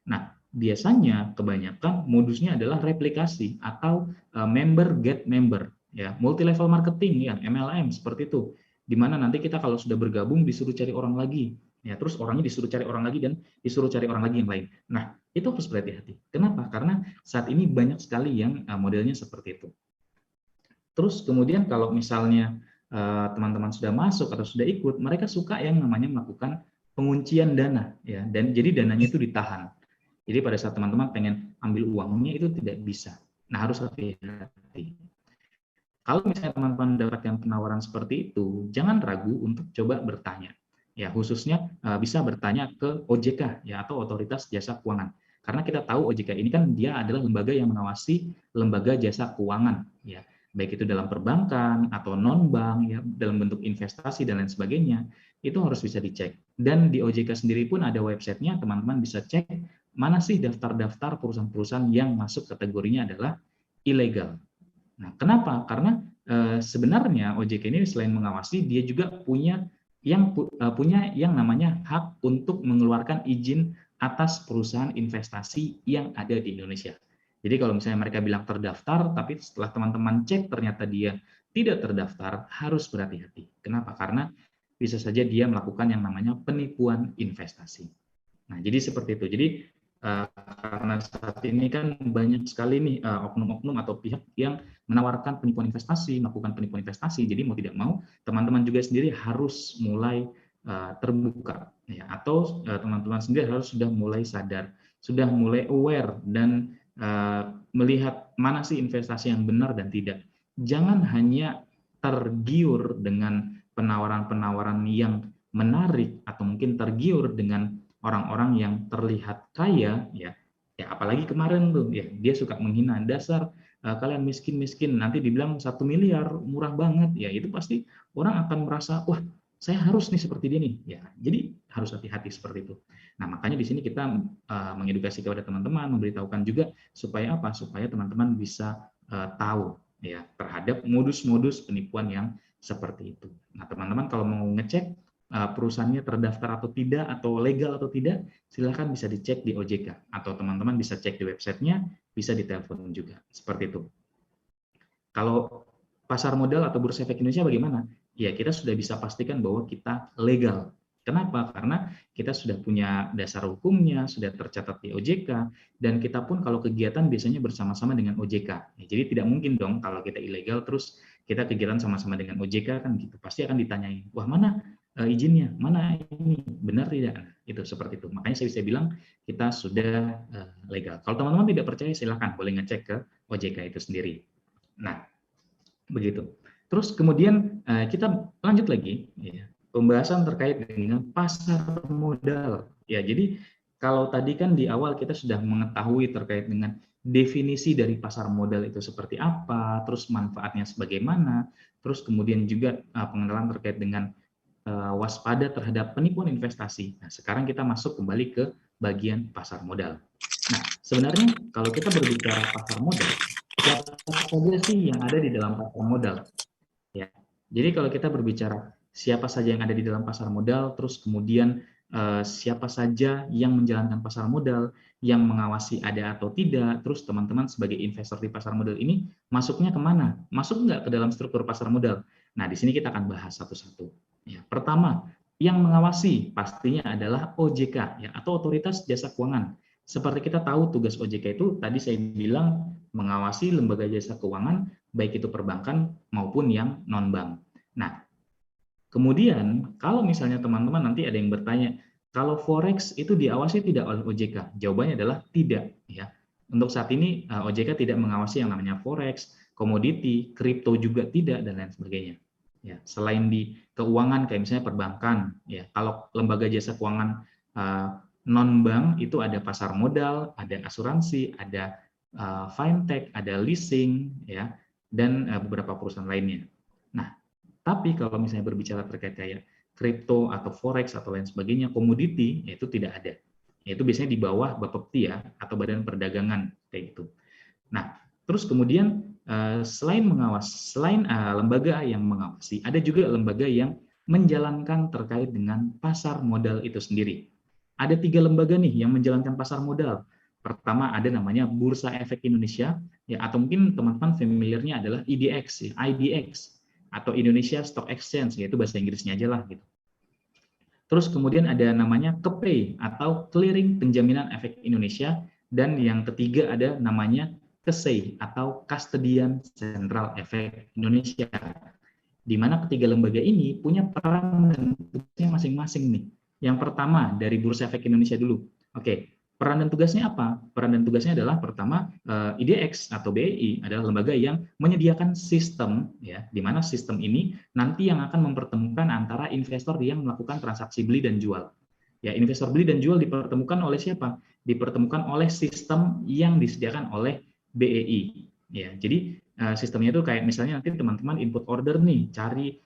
Nah, biasanya kebanyakan modusnya adalah replikasi atau member get member, ya, multi level marketing, ya, MLM seperti itu, di mana nanti kita kalau sudah bergabung disuruh cari orang lagi, ya, terus orangnya disuruh cari orang lagi dan disuruh cari orang lagi yang lain. Nah, itu harus berhati-hati. Kenapa? Karena saat ini banyak sekali yang modelnya seperti itu. Terus kemudian kalau misalnya teman-teman sudah masuk atau sudah ikut, mereka suka yang namanya melakukan penguncian dana, ya, dan jadi dananya itu ditahan. Jadi pada saat teman-teman pengen ambil uangnya itu tidak bisa. Nah, harus hati-hati. Kalau misalnya teman-teman mendapatkan penawaran seperti itu, jangan ragu untuk coba bertanya. Ya, khususnya bisa bertanya ke OJK, ya, atau Otoritas Jasa Keuangan. Karena kita tahu OJK ini kan dia adalah lembaga yang mengawasi lembaga jasa keuangan, ya, baik itu dalam perbankan atau non-bank, ya, dalam bentuk investasi dan lain sebagainya, itu harus bisa dicek. Dan di OJK sendiri pun ada websitenya, teman-teman bisa cek mana sih daftar-daftar perusahaan-perusahaan yang masuk kategorinya adalah ilegal. Nah, kenapa? Karena sebenarnya OJK ini selain mengawasi, dia juga punya yang namanya hak untuk mengeluarkan izin atas perusahaan investasi yang ada di Indonesia. Jadi kalau misalnya mereka bilang terdaftar, tapi setelah teman-teman cek ternyata dia tidak terdaftar, harus berhati-hati. Kenapa? Karena bisa saja dia melakukan yang namanya penipuan investasi. Nah, jadi seperti itu. Jadi karena saat ini kan banyak sekali nih oknum-oknum atau pihak yang menawarkan penipuan investasi, melakukan penipuan investasi. Jadi mau tidak mau, teman-teman juga sendiri harus mulai terbuka, ya, atau teman-teman sendiri harus sudah mulai sadar, sudah mulai aware dan melihat mana sih investasi yang benar dan tidak. Jangan hanya tergiur dengan penawaran-penawaran yang menarik atau mungkin tergiur dengan orang-orang yang terlihat kaya, ya, ya, apalagi kemarin tuh, ya, dia suka menghina, dasar kalian miskin-miskin, nanti dibilang 1 miliar murah banget, ya, itu pasti orang akan merasa, wah, saya harus nih seperti dia nih, ya, jadi harus hati-hati seperti itu. Nah, makanya di sini kita mengedukasi kepada teman-teman, memberitahukan juga supaya apa? Supaya teman-teman bisa tahu, ya, terhadap modus-modus penipuan yang seperti itu. Nah, teman-teman kalau mau ngecek perusahaannya terdaftar atau tidak, atau legal atau tidak, silakan bisa dicek di OJK, atau teman-teman bisa cek di websitenya, bisa ditelepon juga, seperti itu. Kalau pasar modal atau bursa efek Indonesia bagaimana? Ya, kita sudah bisa pastikan bahwa kita legal. Kenapa? Karena kita sudah punya dasar hukumnya, sudah tercatat di OJK, dan kita pun kalau kegiatan biasanya bersama-sama dengan OJK. Ya, jadi tidak mungkin dong kalau kita ilegal terus kita kegiatan sama-sama dengan OJK, kan gitu. Pasti akan ditanyain, wah, mana izinnya, mana ini, benar tidak? Nah, itu seperti itu. Makanya saya bisa bilang kita sudah legal. Kalau teman-teman tidak percaya, silakan boleh ngecek ke OJK itu sendiri. Nah, begitu. Terus kemudian kita lanjut lagi, ya. pembahasan terkait dengan pasar modal. Ya, jadi kalau tadi kan di awal kita sudah mengetahui terkait dengan definisi dari pasar modal itu seperti apa, terus manfaatnya sebagaimana, terus kemudian juga pengenalan terkait dengan waspada terhadap penipuan investasi. Nah, sekarang kita masuk kembali ke bagian pasar modal. Nah, sebenarnya kalau kita berbicara pasar modal, siapa saja sih yang ada di dalam pasar modal? Ya. Jadi kalau kita berbicara siapa saja yang ada di dalam pasar modal, terus kemudian siapa saja yang menjalankan pasar modal, yang mengawasi ada atau tidak, terus teman-teman sebagai investor di pasar modal ini masuknya kemana? Masuk nggak ke dalam struktur pasar modal? Nah, di sini kita akan bahas satu-satu. Ya, pertama, yang mengawasi pastinya adalah OJK, ya, atau Otoritas Jasa Keuangan. Seperti kita tahu tugas OJK itu tadi saya bilang mengawasi lembaga jasa keuangan baik itu perbankan maupun yang non-bank. Nah, kemudian kalau misalnya teman-teman nanti ada yang bertanya, kalau forex itu diawasi tidak oleh OJK? Jawabannya adalah tidak, ya. Untuk saat ini OJK tidak mengawasi yang namanya forex, komoditi, kripto juga tidak dan lain sebagainya. Ya, selain di keuangan kayak misalnya perbankan, ya. Kalau lembaga jasa keuangan non-bank itu ada pasar modal, ada asuransi, ada fintech, ada leasing, ya, dan beberapa perusahaan lainnya. Nah, tapi kalau misalnya berbicara terkait kayak kripto atau forex atau lain sebagainya, komoditi, ya itu tidak ada. Itu biasanya di bawah Bapepti, ya, atau Badan Perdagangan kayak gitu. Nah, terus kemudian selain lembaga yang mengawasi, ada juga lembaga yang menjalankan terkait dengan pasar modal itu sendiri. Ada 3 lembaga nih yang menjalankan pasar modal. Pertama ada namanya Bursa Efek Indonesia, ya, atau mungkin teman-teman familiarnya adalah IDX, ya, IDX atau Indonesia Stock Exchange, yaitu bahasa Inggrisnya aja lah gitu. Terus kemudian ada namanya KEPEI atau Clearing Penjaminan Efek Indonesia, dan yang ketiga ada namanya KESEI atau Custodian Central Efek Indonesia. Di mana ketiga lembaga ini punya peran dan tugasnya masing-masing nih. Yang pertama dari Bursa Efek Indonesia dulu. Oke, peran dan tugasnya apa? Peran dan tugasnya adalah pertama IDX atau BEI adalah lembaga yang menyediakan sistem, ya, di mana sistem ini nanti yang akan mempertemukan antara investor yang melakukan transaksi beli dan jual. Ya, investor beli dan jual dipertemukan oleh siapa? Dipertemukan oleh sistem yang disediakan oleh BEI. Ya, jadi sistemnya itu kayak misalnya nanti teman-teman input order nih, cari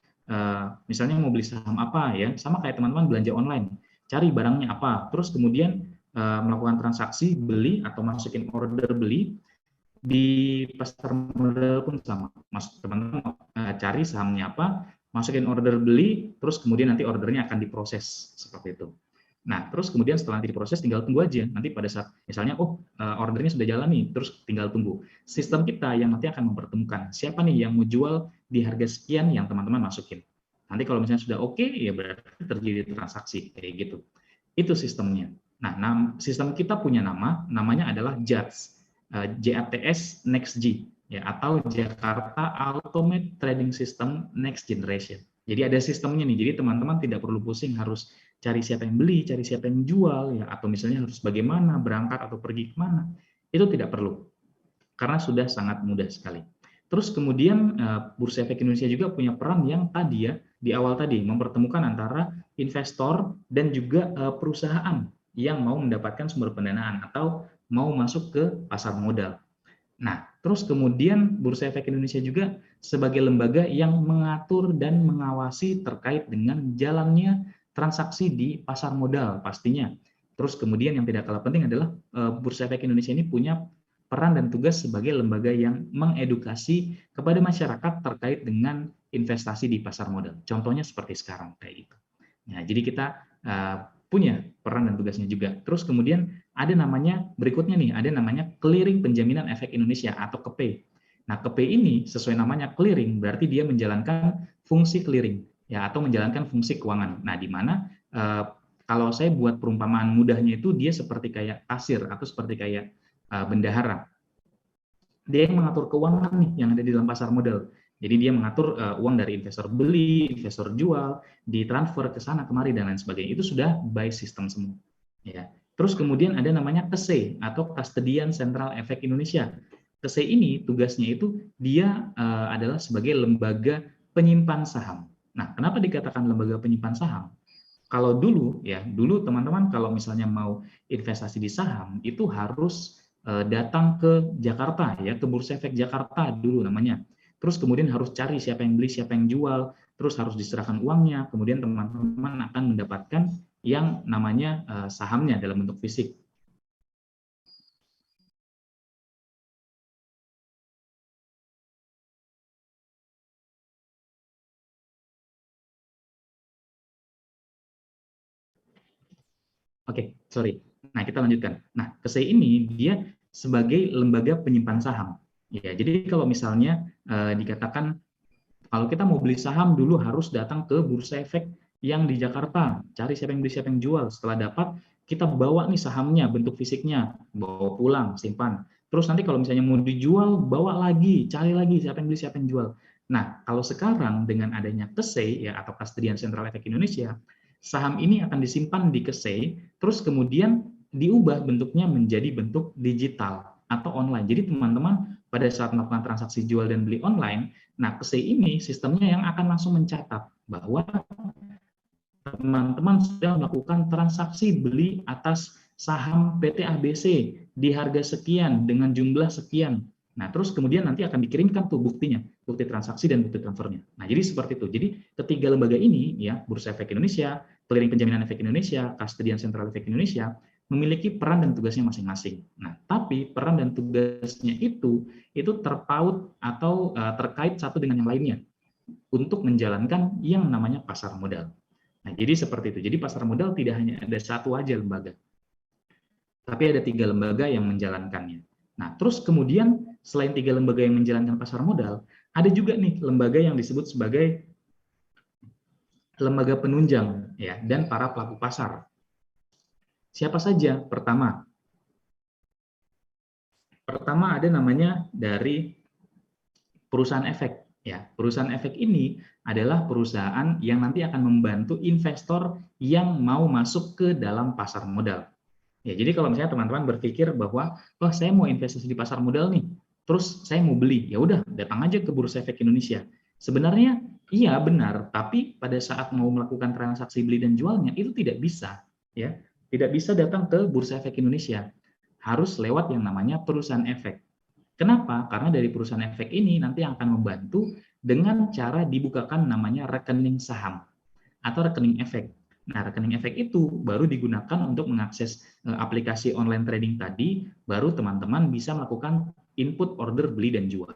misalnya mau beli saham apa, ya, sama kayak teman-teman belanja online, cari barangnya apa, terus kemudian melakukan transaksi beli atau masukin order beli. Di pasar modal pun sama, teman-teman cari sahamnya apa, masukin order beli, terus kemudian nanti ordernya akan diproses seperti itu. Nah, terus kemudian setelah nanti diproses tinggal tunggu aja. Nanti pada saat misalnya ordernya sudah jalan nih, terus tinggal tunggu. Sistem kita yang nanti akan mempertemukan siapa nih yang mau jual di harga sekian yang teman-teman masukin. Nanti kalau misalnya sudah oke, ya berarti terjadi transaksi kayak gitu. Itu sistemnya. Nah, sistem kita punya namanya adalah JATS, JATS Next G, ya, atau Jakarta Automated Trading System Next Generation. Jadi ada sistemnya nih. Jadi teman-teman tidak perlu pusing harus cari siapa yang beli, cari siapa yang jual, ya, atau misalnya harus bagaimana berangkat atau pergi kemana. Itu tidak perlu, karena sudah sangat mudah sekali. Terus kemudian Bursa Efek Indonesia juga punya peran yang tadi, ya, di awal tadi mempertemukan antara investor dan juga perusahaan yang mau mendapatkan sumber pendanaan atau mau masuk ke pasar modal. Nah, terus kemudian Bursa Efek Indonesia juga sebagai lembaga yang mengatur dan mengawasi terkait dengan jalannya transaksi di pasar modal pastinya. Terus kemudian yang tidak kalah penting adalah Bursa Efek Indonesia ini punya peran dan tugas sebagai lembaga yang mengedukasi kepada masyarakat terkait dengan investasi di pasar modal. Contohnya seperti sekarang kayak gitu. Nah, jadi kita punya peran dan tugasnya juga. Terus kemudian ada namanya berikutnya nih, ada namanya Clearing Penjaminan Efek Indonesia atau KEPEI. Nah, KEPEI ini sesuai namanya clearing, berarti dia menjalankan fungsi clearing, ya, atau menjalankan fungsi keuangan. Nah, di mana kalau saya buat perumpamaan mudahnya itu dia seperti kayak kasir atau seperti kayak bendahara. Dia yang mengatur keuangan nih yang ada di dalam pasar modal. Jadi dia mengatur uang dari investor beli, investor jual, ditransfer ke sana kemari dan lain sebagainya. Itu sudah by system semua. Ya. Terus kemudian ada namanya KESEI atau Custodian Central Efek Indonesia. KESEI ini tugasnya itu dia adalah sebagai lembaga penyimpan saham. Nah, kenapa dikatakan lembaga penyimpan saham? Kalau dulu ya, dulu teman-teman kalau misalnya mau investasi di saham itu harus datang ke Jakarta ya, ke Bursa Efek Jakarta dulu namanya. Terus kemudian harus cari siapa yang beli, siapa yang jual, terus harus diserahkan uangnya, kemudian teman-teman akan mendapatkan yang namanya sahamnya dalam bentuk fisik. Oke, sorry. Nah, kita lanjutkan. Nah, KSEI ini dia sebagai lembaga penyimpan saham. Ya, jadi kalau misalnya dikatakan kalau kita mau beli saham dulu harus datang ke Bursa Efek yang di Jakarta, cari siapa yang beli, siapa yang jual. Setelah dapat, kita bawa nih sahamnya, bentuk fisiknya, bawa pulang, simpan. Terus nanti kalau misalnya mau dijual, bawa lagi, cari lagi siapa yang beli, siapa yang jual. Nah, kalau sekarang dengan adanya KSEI ya atau Kastedian Sentral Efek Indonesia, saham ini akan disimpan di KSEI, terus kemudian diubah bentuknya menjadi bentuk digital atau online. Jadi teman-teman pada saat melakukan transaksi jual dan beli online, nah KSEI ini sistemnya yang akan langsung mencatat bahwa teman-teman sudah melakukan transaksi beli atas saham PT ABC di harga sekian dengan jumlah sekian. Nah, terus kemudian nanti akan dikirimkan tuh buktinya, bukti transaksi dan bukti transfernya. Nah, jadi seperti itu. Jadi ketiga lembaga ini ya, Bursa Efek Indonesia, Clearing Penjaminan Efek Indonesia, Kastedian Sentral Efek Indonesia memiliki peran dan tugasnya masing-masing. Nah, tapi peran dan tugasnya itu terpaut atau terkait satu dengan yang lainnya untuk menjalankan yang namanya pasar modal. Nah, jadi seperti itu. Jadi pasar modal tidak hanya ada satu aja lembaga, tapi ada 3 lembaga yang menjalankannya. Nah, terus kemudian selain 3 lembaga yang menjalankan pasar modal, ada juga nih lembaga yang disebut sebagai lembaga penunjang ya dan para pelaku pasar. Siapa saja? Pertama ada namanya dari perusahaan efek. Ya, perusahaan efek ini adalah perusahaan yang nanti akan membantu investor yang mau masuk ke dalam pasar modal. Ya, jadi kalau misalnya teman-teman berpikir bahwa, oh saya mau investasi di pasar modal nih, terus saya mau beli, ya udah datang aja ke Bursa Efek Indonesia. Sebenarnya iya benar, tapi pada saat mau melakukan transaksi beli dan jualnya itu tidak bisa, ya, tidak bisa datang ke Bursa Efek Indonesia, harus lewat yang namanya perusahaan efek. Kenapa? Karena dari perusahaan efek ini nanti akan membantu dengan cara dibukakan namanya rekening saham atau rekening efek. Nah, rekening efek itu baru digunakan untuk mengakses aplikasi online trading tadi, baru teman-teman bisa melakukan input order beli dan jual.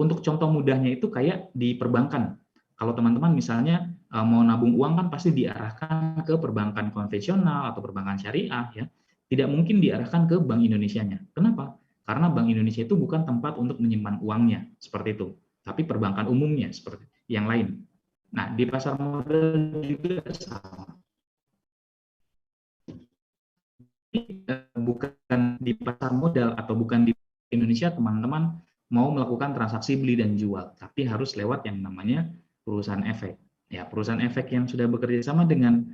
Untuk contoh mudahnya itu kayak di perbankan. Kalau teman-teman misalnya mau nabung uang kan pasti diarahkan ke perbankan konvensional atau perbankan syariah ya. Tidak mungkin diarahkan ke Bank Indonesianya. Kenapa? Karena Bank Indonesia itu bukan tempat untuk menyimpan uangnya seperti itu, tapi perbankan umumnya seperti yang lain. Nah, di pasar modal juga sama. Bukan di pasar modal atau bukan di Indonesia teman-teman mau melakukan transaksi beli dan jual, tapi harus lewat yang namanya perusahaan efek. Ya, perusahaan efek yang sudah bekerja sama dengan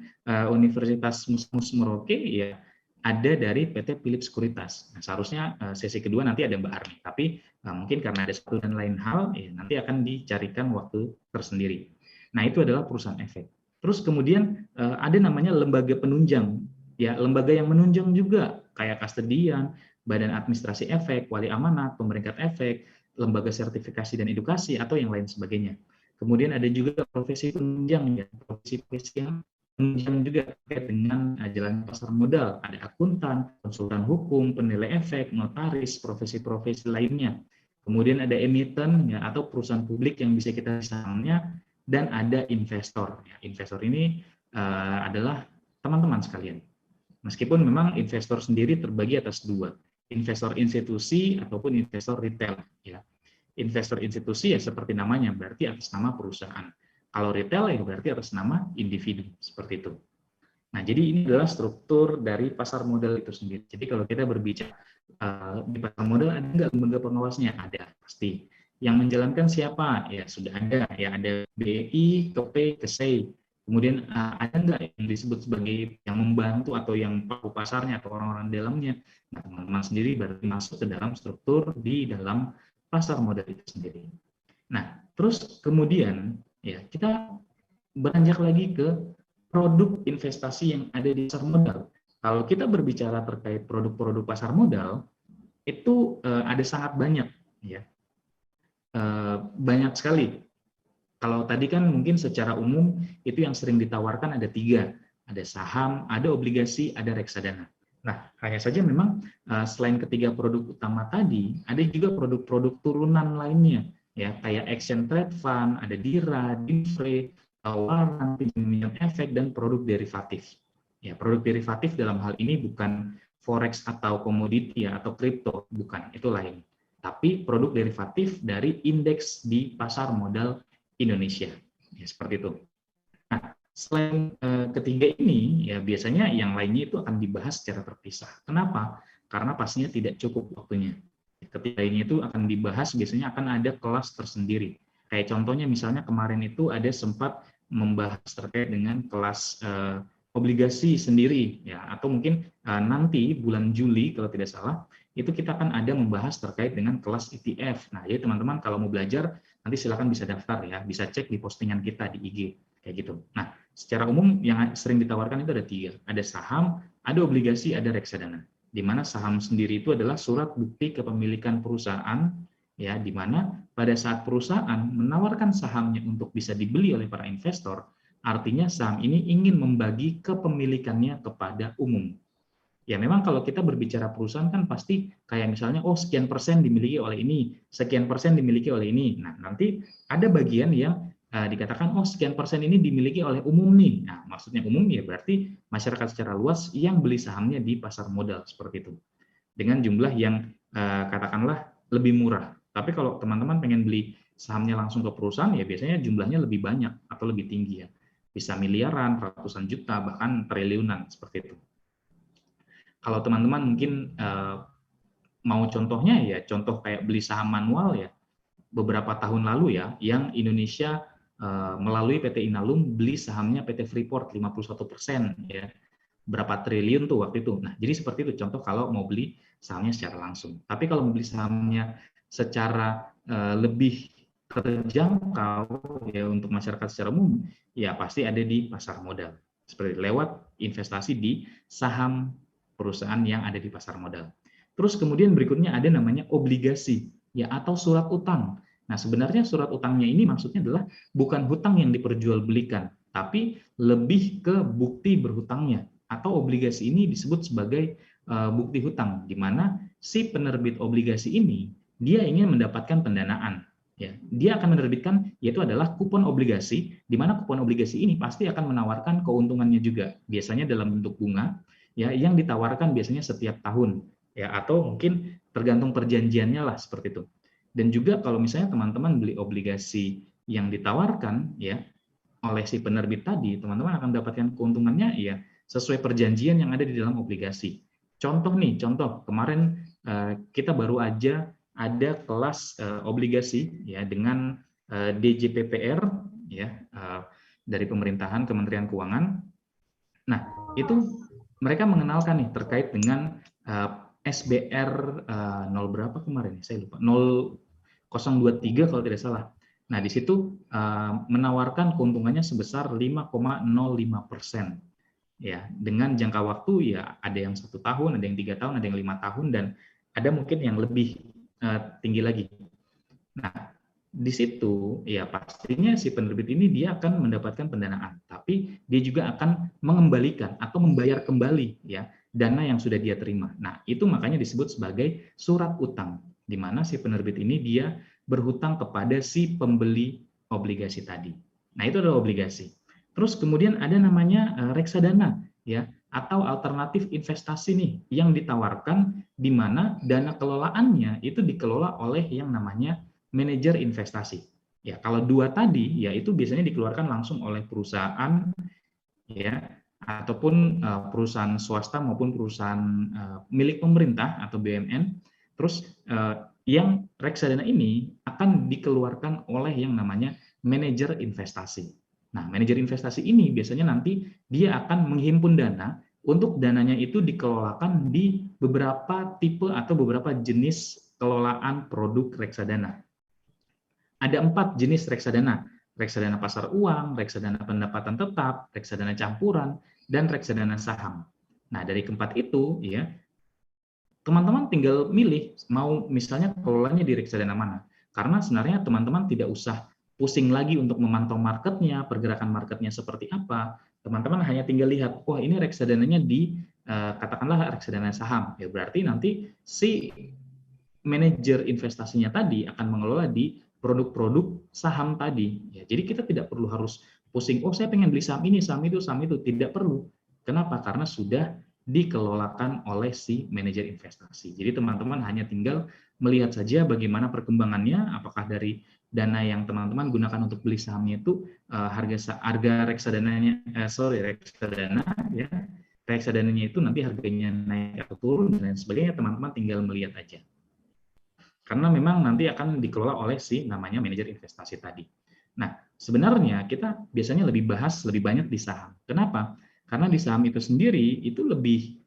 Universitas Musmus Merauke ya ada dari PT Philips Sekuritas. Nah, seharusnya sesi kedua nanti ada Mbak Arni, tapi mungkin karena ada satu dan lain hal ya nanti akan dicarikan waktu tersendiri. Nah, itu adalah perusahaan efek. Terus kemudian ada namanya lembaga penunjang. Ya, lembaga yang menunjang juga kayak Kastedian, Badan Administrasi Efek, Wali Amanat, Pemeringkat Efek, lembaga sertifikasi dan edukasi atau yang lain sebagainya. Kemudian ada juga profesi penunjang ya, profesi yang penunjang juga terkait dengan jalan pasar modal. Ada akuntan, konsultan hukum, penilai efek, notaris, profesi-profesi lainnya. Kemudian ada emiten ya atau perusahaan publik yang bisa kita sahamnya dan ada investor. Ya, investor ini adalah teman-teman sekalian. Meskipun memang investor sendiri terbagi atas dua, investor institusi ataupun investor retail. Ya. Investor institusi ya seperti namanya, berarti atas nama perusahaan. Kalau retail ya berarti atas nama individu, seperti itu. Nah, jadi ini adalah struktur dari pasar modal itu sendiri. Jadi kalau kita berbicara di pasar modal ada nggak lembaga pengawasnya? Ada, pasti. Yang menjalankan siapa? Ya sudah ada. Ya ada BI, KP, KSEI. Kemudian ada nggak yang disebut sebagai yang membantu atau yang pelaku pasarnya atau orang-orang dalamnya? Nah, teman-teman sendiri baru masuk ke dalam struktur di dalam pasar modal itu sendiri. Nah, terus kemudian ya kita beranjak lagi ke produk investasi yang ada di pasar modal. Kalau kita berbicara terkait produk-produk pasar modal, itu ada sangat banyak, ya, banyak sekali. Kalau tadi kan mungkin secara umum itu yang sering ditawarkan ada 3, ada saham, ada obligasi, ada reksadana. Nah, hanya saja memang selain ketiga produk utama tadi, ada juga produk-produk turunan lainnya, ya, kayak exchange trade fund, ada DIRA, DINFRE, tawaran, pinjaman efek, dan produk derivatif. Ya, produk derivatif dalam hal ini bukan forex atau komoditi ya, atau kripto, bukan, itu lain. Tapi produk derivatif dari indeks di pasar modal Indonesia, ya, seperti itu. Nah, selain ketiga ini, ya biasanya yang lainnya itu akan dibahas secara terpisah. Kenapa? Karena pastinya tidak cukup waktunya. Ketiga ini itu akan dibahas, biasanya akan ada kelas tersendiri. Kayak contohnya misalnya kemarin itu ada sempat membahas terkait dengan kelas obligasi sendiri, ya, atau mungkin nanti bulan Juli kalau tidak salah itu kita akan ada membahas terkait dengan kelas ETF. Nah, jadi teman-teman kalau mau belajar nanti silakan bisa daftar ya, bisa cek di postingan kita di IG kayak gitu. Nah, secara umum yang sering ditawarkan itu ada 3, ada saham, ada obligasi, ada reksadana. Di mana saham sendiri itu adalah surat bukti kepemilikan perusahaan, ya, di mana pada saat perusahaan menawarkan sahamnya untuk bisa dibeli oleh para investor, artinya saham ini ingin membagi kepemilikannya kepada umum. Ya memang kalau kita berbicara perusahaan kan pasti kayak misalnya, oh sekian persen dimiliki oleh ini, sekian persen dimiliki oleh ini. Nah nanti ada bagian yang dikatakan, oh sekian persen ini dimiliki oleh umum nih. Nah maksudnya umum ya berarti masyarakat secara luas yang beli sahamnya di pasar modal, seperti itu. Dengan jumlah yang katakanlah lebih murah. Tapi kalau teman-teman pengen beli sahamnya langsung ke perusahaan, ya biasanya jumlahnya lebih banyak atau lebih tinggi ya. Bisa miliaran, ratusan juta, bahkan triliunan, seperti itu. Kalau teman-teman mungkin mau contohnya ya contoh kayak beli saham manual ya, beberapa tahun lalu ya, yang Indonesia melalui PT Inalum beli sahamnya PT Freeport 51% ya, berapa triliun tuh waktu itu. Nah jadi seperti itu contoh kalau mau beli sahamnya secara langsung. Tapi kalau mau beli sahamnya secara lebih terjangkau ya untuk masyarakat secara umum, ya pasti ada di pasar modal, seperti lewat investasi di saham perusahaan yang ada di pasar modal. Terus kemudian berikutnya ada namanya obligasi ya, atau surat utang. Nah sebenarnya surat utangnya ini maksudnya adalah bukan hutang yang diperjualbelikan, tapi lebih ke bukti berhutangnya, atau obligasi ini disebut sebagai bukti hutang, di mana si penerbit obligasi ini dia ingin mendapatkan pendanaan. Ya, dia akan menerbitkan, yaitu adalah kupon obligasi, di mana kupon obligasi ini pasti akan menawarkan keuntungannya juga, biasanya dalam bentuk bunga, ya, yang ditawarkan biasanya setiap tahun, ya, atau mungkin tergantung perjanjiannya lah, seperti itu. Dan juga kalau misalnya teman-teman beli obligasi yang ditawarkan ya oleh si penerbit tadi, teman-teman akan mendapatkan keuntungannya ya sesuai perjanjian yang ada di dalam obligasi. Contoh nih, contoh kemarin kita baru aja ada kelas obligasi ya dengan DJPPR ya, dari pemerintahan Kementerian Keuangan. Nah, itu mereka mengenalkan nih terkait dengan SBR 0 berapa kemarin? Saya lupa. 0,023 kalau tidak salah. Nah, di situ menawarkan keuntungannya sebesar 5,05%. Ya, dengan jangka waktu ya ada yang 1 tahun, ada yang 3 tahun, ada yang 5 tahun, dan ada mungkin yang lebih tinggi lagi. Nah, di situ ya pastinya si penerbit ini dia akan mendapatkan pendanaan, tapi dia juga akan mengembalikan atau membayar kembali ya dana yang sudah dia terima. Nah, itu makanya disebut sebagai surat utang, di mana si penerbit ini dia berhutang kepada si pembeli obligasi tadi. Nah, itu adalah obligasi. Terus kemudian ada namanya reksadana ya, atau alternatif investasi nih yang ditawarkan, di mana dana kelolaannya itu dikelola oleh yang namanya manajer investasi. Ya, kalau 2 tadi ya itu biasanya dikeluarkan langsung oleh perusahaan ya, ataupun perusahaan swasta maupun perusahaan milik pemerintah atau BUMN. Terus yang reksadana ini akan dikeluarkan oleh yang namanya manajer investasi. Nah, manajer investasi ini biasanya nanti dia akan menghimpun dana, untuk dananya itu dikelolakan di beberapa tipe atau beberapa jenis kelolaan produk reksadana. Ada 4 jenis reksadana. reksadana pasar uang, reksadana pendapatan tetap, reksadana campuran, dan reksadana saham. Nah, dari keempat itu, ya, teman-teman tinggal milih mau misalnya kelolanya di reksadana mana. Karena sebenarnya teman-teman tidak usah pusing lagi untuk memantau marketnya, pergerakan marketnya seperti apa. Teman-teman hanya tinggal lihat, wah ini reksadananya di katakanlah reksadana saham. Ya berarti nanti si manajer investasinya tadi akan mengelola di produk-produk saham tadi. Ya, jadi kita tidak perlu harus pusing, oh saya pengen beli saham ini, saham itu. Tidak perlu. Kenapa? Karena sudah dikelolakan oleh si manajer investasi. Jadi teman-teman hanya tinggal melihat saja bagaimana perkembangannya, apakah dari dana yang teman-teman gunakan untuk beli sahamnya itu harga reksadananya reksadana ya reksadananya itu nanti harganya naik atau turun dan lain sebagainya, teman-teman tinggal melihat aja. Karena memang nanti akan dikelola oleh si namanya manajer investasi tadi. Nah, sebenarnya kita biasanya lebih banyak di saham. Kenapa? Karena di saham itu sendiri itu lebih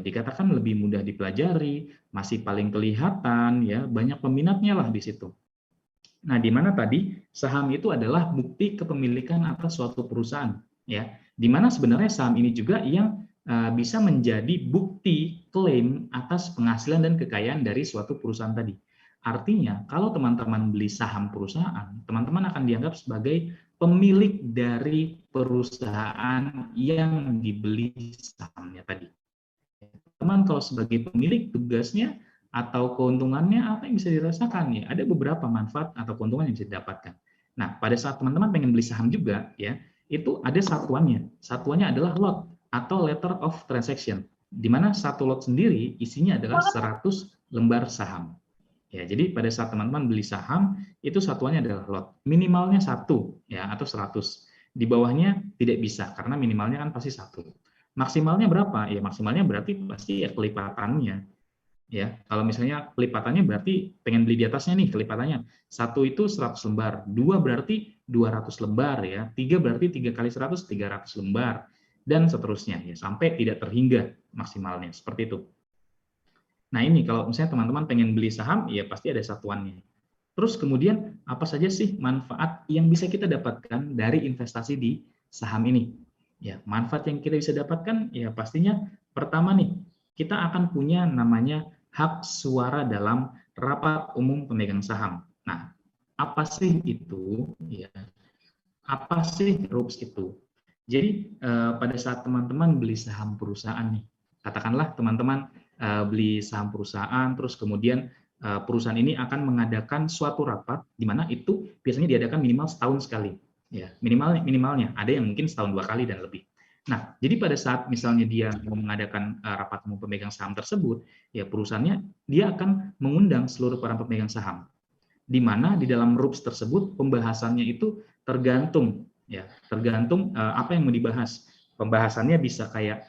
dikatakan lebih mudah dipelajari, masih paling kelihatan ya, banyak peminatnya lah di situ. Nah, di mana tadi saham itu adalah bukti kepemilikan atas suatu perusahaan ya. Di mana sebenarnya saham ini juga yang bisa menjadi bukti klaim atas penghasilan dan kekayaan dari suatu perusahaan tadi. Artinya, kalau teman-teman beli saham perusahaan, teman-teman akan dianggap sebagai pemilik dari perusahaan yang dibeli sahamnya tadi. Teman kalau sebagai pemilik, tugasnya atau keuntungannya apa yang bisa dirasakan ya? Ada beberapa manfaat atau keuntungan yang bisa didapatkan. Nah, pada saat teman-teman pengen beli saham juga ya, itu ada satuannya. Satuannya adalah lot atau letter of transaction, di mana satu lot sendiri isinya adalah 100 lembar saham. Ya, jadi pada saat teman-teman beli saham, itu satuannya adalah lot. Minimalnya 1 ya atau 100. Di bawahnya tidak bisa karena minimalnya kan pasti 1. Maksimalnya berapa? Ya maksimalnya berarti pasti ya kelipatannya. Ya, kalau misalnya kelipatannya berarti pengen beli di atasnya nih kelipatannya. 1 itu 100 lembar, 2 berarti 200 lembar ya, 3 berarti 3 kali 100 300 lembar dan seterusnya ya sampai tidak terhingga maksimalnya seperti itu. Nah ini kalau misalnya teman-teman pengen beli saham, ya pasti ada satuannya. Terus kemudian apa saja sih manfaat yang bisa kita dapatkan dari investasi di saham ini? Ya, manfaat yang kita bisa dapatkan ya pastinya pertama nih, kita akan punya namanya hak suara dalam rapat umum pemegang saham. Nah, apa sih itu? Ya, apa sih RUPS itu? Jadi pada saat teman-teman beli saham perusahaan nih, katakanlah teman-teman beli saham perusahaan, terus kemudian perusahaan ini akan mengadakan suatu rapat di mana itu biasanya diadakan minimal setahun sekali, ya minimalnya ada yang mungkin setahun 2 kali dan lebih. Nah, jadi pada saat misalnya dia mau mengadakan rapat umum pemegang saham tersebut, ya perusahaannya dia akan mengundang seluruh para pemegang saham, di mana di dalam RUPS tersebut pembahasannya itu tergantung apa yang mau dibahas. Pembahasannya bisa kayak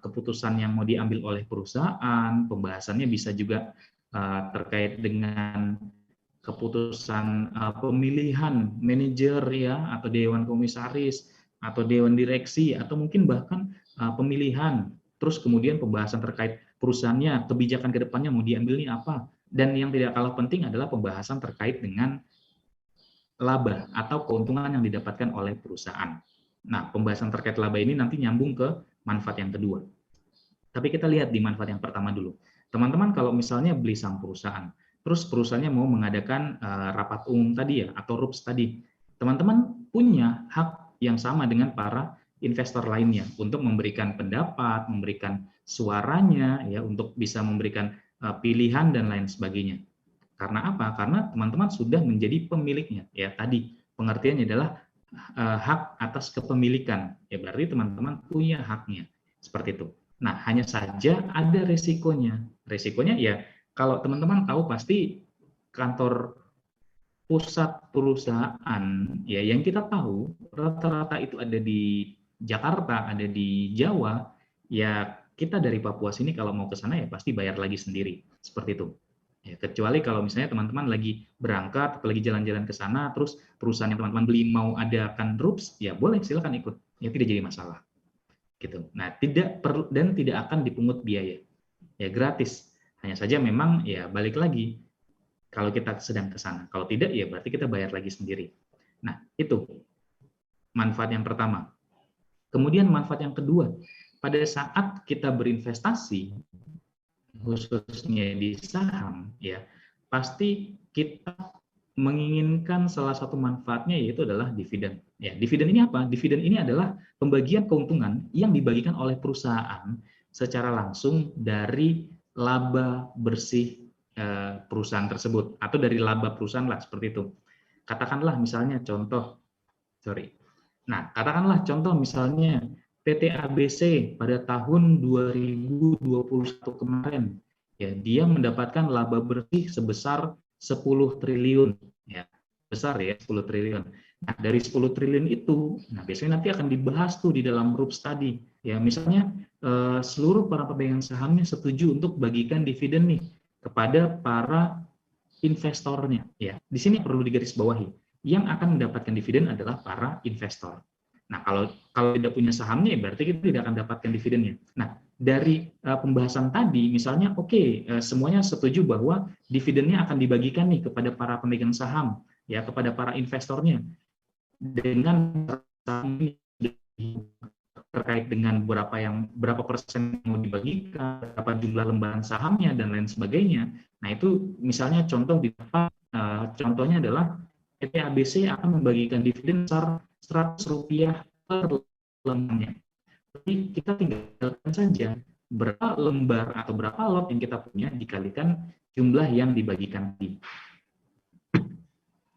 keputusan yang mau diambil oleh perusahaan, pembahasannya bisa juga terkait dengan keputusan pemilihan manajer ya atau dewan komisaris atau dewan direksi atau mungkin bahkan pemilihan. Terus kemudian pembahasan terkait perusahaannya, kebijakan ke depannya mau diambil ini apa. Dan yang tidak kalah penting adalah pembahasan terkait dengan laba atau keuntungan yang didapatkan oleh perusahaan. Nah, pembahasan terkait laba ini nanti nyambung ke manfaat yang kedua. Tapi kita lihat di manfaat yang pertama dulu. Teman-teman kalau misalnya beli saham perusahaan, terus perusahaannya mau mengadakan rapat umum tadi ya, atau RUPS tadi, teman-teman punya hak yang sama dengan para investor lainnya untuk memberikan pendapat, memberikan suaranya, ya untuk bisa memberikan pilihan dan lain sebagainya. Karena apa? Karena teman-teman sudah menjadi pemiliknya. Ya tadi pengertiannya adalah hak atas kepemilikan. Ya berarti teman-teman punya haknya. Seperti itu. Nah, hanya saja ada resikonya. Resikonya ya kalau teman-teman tahu pasti kantor pusat perusahaan ya yang kita tahu rata-rata itu ada di Jakarta, ada di Jawa, ya kita dari Papua sini kalau mau ke sana ya pasti bayar lagi sendiri. Seperti itu. Ya, kecuali kalau misalnya teman-teman lagi berangkat atau lagi jalan-jalan ke sana, terus perusahaan yang teman-teman beli mau adakan RUPS, ya boleh silakan ikut. Ya tidak jadi masalah. Gitu. Nah, tidak perlu dan tidak akan dipungut biaya. Ya gratis. Hanya saja memang ya balik lagi kalau kita sedang ke sana. Kalau tidak ya berarti kita bayar lagi sendiri. Nah, itu manfaat yang pertama. Kemudian manfaat yang kedua, pada saat kita berinvestasi, khususnya di saham, ya pasti kita menginginkan salah satu manfaatnya yaitu adalah dividen. Ya, dividen ini apa? Dividen ini adalah pembagian keuntungan yang dibagikan oleh perusahaan secara langsung dari laba bersih perusahaan tersebut atau dari laba perusahaan lah seperti itu. Katakanlah misalnya contoh, sorry. Nah, katakanlah contoh misalnya PT ABC pada tahun 2021 kemarin, ya dia mendapatkan laba bersih sebesar 10 triliun, ya besar ya 10 triliun. Nah dari 10 triliun itu, nah biasanya nanti akan dibahas tuh di dalam group study, ya misalnya seluruh para pemegang sahamnya setuju untuk bagikan dividen nih kepada para investornya, ya di sini perlu digarisbawahi, yang akan mendapatkan dividen adalah para investor. Nah, kalau tidak punya sahamnya, ya berarti kita tidak akan dapatkan dividennya. Nah, dari pembahasan tadi, misalnya, semuanya setuju bahwa dividennya akan dibagikan nih kepada para pemegang saham, ya kepada para investornya, dengan saham terkait dengan berapa persen yang mau dibagikan, berapa jumlah lembaran sahamnya dan lain sebagainya. Nah, itu misalnya contoh di contohnya adalah PT ABC akan membagikan dividen sebesar Rp100 per lembarnya. Jadi kita tinggalkan saja berapa lembar atau berapa lot yang kita punya dikalikan jumlah yang dibagikan.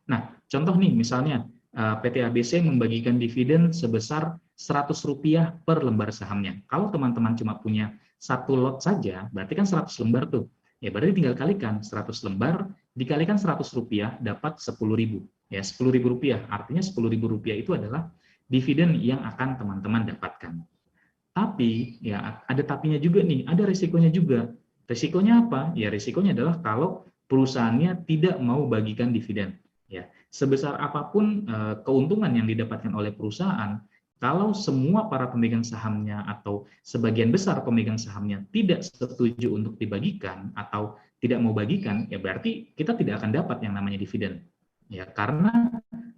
Nah, contoh nih misalnya PT ABC membagikan dividen sebesar Rp100 per lembar sahamnya. Kalau teman-teman cuma punya satu lot saja, berarti kan 100 lembar tuh. Ya berarti tinggal kalikan 100 lembar dikalikan Rp100 dapat 10.000. Ya Rp10.000. Artinya Rp10.000 itu adalah dividen yang akan teman-teman dapatkan. Tapi ya ada tapinya juga nih, ada risikonya juga. Risikonya apa? Ya risikonya adalah kalau perusahaannya tidak mau bagikan dividen. Ya, sebesar apapun keuntungan yang didapatkan oleh perusahaan, kalau semua para pemegang sahamnya atau sebagian besar pemegang sahamnya tidak setuju untuk dibagikan atau tidak mau bagikan, ya berarti kita tidak akan dapat yang namanya dividen. Ya, karena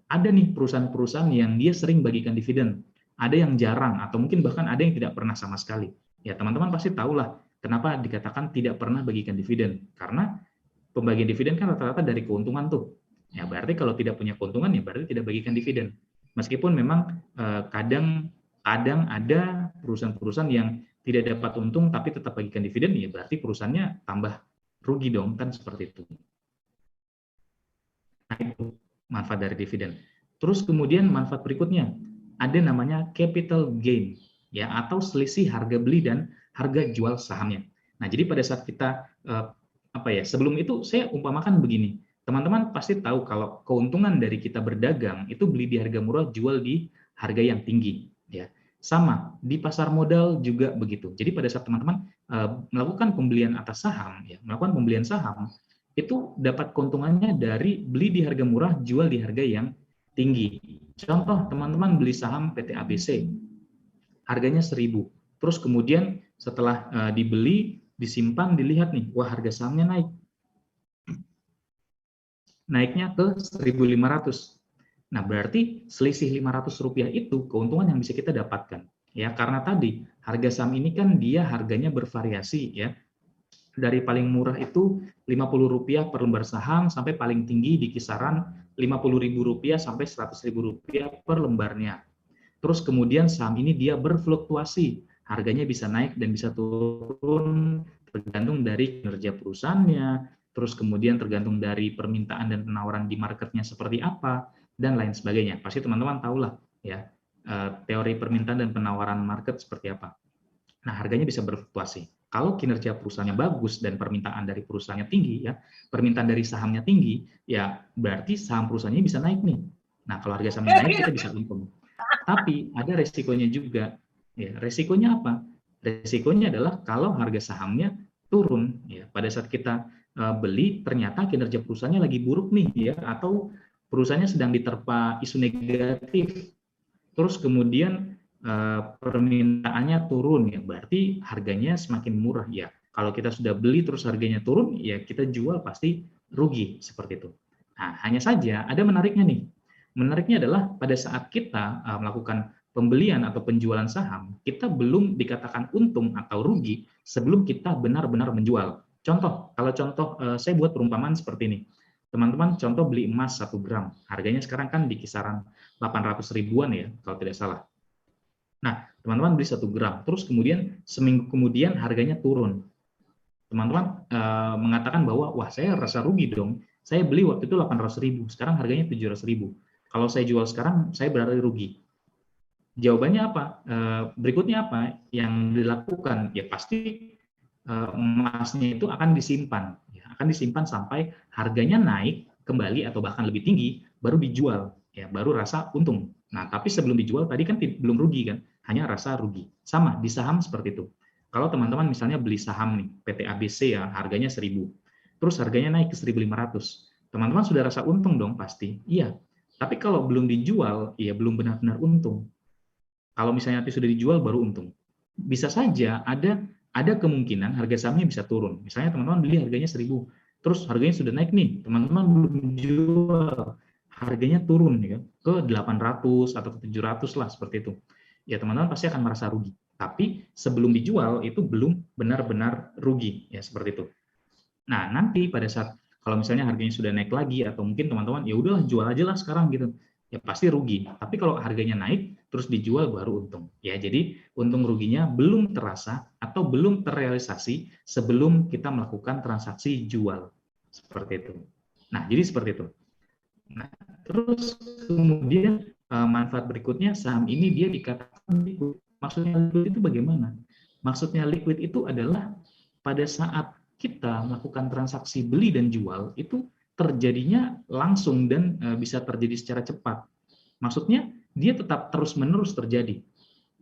ada nih perusahaan-perusahaan yang dia sering bagikan dividen, ada yang jarang atau mungkin bahkan ada yang tidak pernah sama sekali. Ya teman-teman pasti tahulah kenapa dikatakan tidak pernah bagikan dividen, karena pembagian dividen kan rata-rata dari keuntungan tuh. Ya berarti kalau tidak punya keuntungan ya berarti tidak bagikan dividen. Meskipun memang kadang ada perusahaan-perusahaan yang tidak dapat untung tapi tetap bagikan dividen, ya berarti perusahaannya tambah rugi dong, kan seperti itu. Nah, itu manfaat dari dividen. Terus kemudian manfaat berikutnya ada namanya capital gain, ya atau selisih harga beli dan harga jual sahamnya. Nah, jadi pada saat kita sebelum itu saya umpamakan begini. Teman-teman pasti tahu kalau keuntungan dari kita berdagang itu beli di harga murah, jual di harga yang tinggi, ya. Sama di pasar modal juga begitu. Jadi pada saat teman-teman melakukan pembelian atas saham, ya, melakukan pembelian saham, itu dapat keuntungannya dari beli di harga murah, jual di harga yang tinggi. Contoh, teman-teman beli saham PT ABC, harganya 1.000. Terus kemudian setelah dibeli, disimpan, dilihat nih, wah harga sahamnya naik. Naiknya ke 1.500. Nah, berarti selisih Rp500 itu keuntungan yang bisa kita dapatkan. Ya, karena tadi harga saham ini kan dia harganya bervariasi, ya. Dari paling murah itu Rp50 per lembar saham sampai paling tinggi di kisaran Rp50.000 sampai Rp100.000 per lembarnya. Terus kemudian saham ini dia berfluktuasi, harganya bisa naik dan bisa turun tergantung dari kinerja perusahaannya, terus kemudian tergantung dari permintaan dan penawaran di marketnya seperti apa, dan lain sebagainya. Pasti teman-teman tahulah ya teori permintaan dan penawaran market seperti apa. Nah, harganya bisa berfluktuasi. Kalau kinerja perusahaannya bagus dan permintaan dari perusahaannya tinggi, ya, permintaan dari sahamnya tinggi, ya berarti saham perusahaannya bisa naik nih. Nah, kalau harga sahamnya naik, kita bisa untung. Tapi ada resikonya juga. Ya, resikonya apa? Resikonya adalah kalau harga sahamnya turun, ya, pada saat kita beli, ternyata kinerja perusahaannya lagi buruk nih, ya, atau perusahaannya sedang diterpa isu negatif. Terus kemudian permintaannya turun, ya berarti harganya semakin murah, ya. Kalau kita sudah beli terus harganya turun, ya kita jual pasti rugi seperti itu. Nah, hanya saja ada menariknya nih. Menariknya adalah pada saat kita melakukan pembelian atau penjualan saham, kita belum dikatakan untung atau rugi sebelum kita benar-benar menjual. Contoh, kalau contoh saya buat perumpamaan seperti ini. Teman-teman, contoh beli emas 1 gram, harganya sekarang kan di kisaran 800 ribuan ya, kalau tidak salah. Nah, teman-teman beli 1 gram, terus kemudian seminggu kemudian harganya turun. Teman-teman mengatakan bahwa, wah saya rasa rugi dong, saya beli waktu itu 800 ribu, sekarang harganya 700 ribu. Kalau saya jual sekarang, saya berarti rugi. Jawabannya apa? Berikutnya apa yang dilakukan? Ya pasti emasnya itu akan disimpan, ya, akan disimpan sampai harganya naik kembali atau bahkan lebih tinggi, baru dijual, ya, baru rasa untung. Nah, tapi sebelum dijual tadi kan belum rugi kan, hanya rasa rugi. Sama di saham seperti itu. Kalau teman-teman misalnya beli saham nih, PT ABC ya, harganya 1.000, terus harganya naik ke 1.500, teman-teman sudah rasa untung dong pasti, iya. Tapi kalau belum dijual, ya belum benar-benar untung. Kalau misalnya nanti sudah dijual baru untung. Bisa saja ada kemungkinan harga sahamnya bisa turun. Misalnya teman-teman beli harganya 1.000, terus harganya sudah naik nih, teman-teman belum jual, harganya turun ya ke 800 atau ke 700 lah seperti itu. Ya teman-teman pasti akan merasa rugi. Tapi sebelum dijual itu belum benar-benar rugi ya seperti itu. Nah, nanti pada saat kalau misalnya harganya sudah naik lagi atau mungkin teman-teman ya udahlah jual aja lah sekarang gitu. Ya pasti rugi. Tapi kalau harganya naik terus dijual baru untung. Ya, jadi untung ruginya belum terasa atau belum terrealisasi sebelum kita melakukan transaksi jual. Seperti itu. Nah, jadi seperti itu. Nah, terus kemudian manfaat berikutnya saham ini dia dikatakan liquid. Maksudnya liquid itu bagaimana? Maksudnya liquid itu adalah pada saat kita melakukan transaksi beli dan jual itu terjadinya langsung dan bisa terjadi secara cepat. Maksudnya dia tetap terus-menerus terjadi.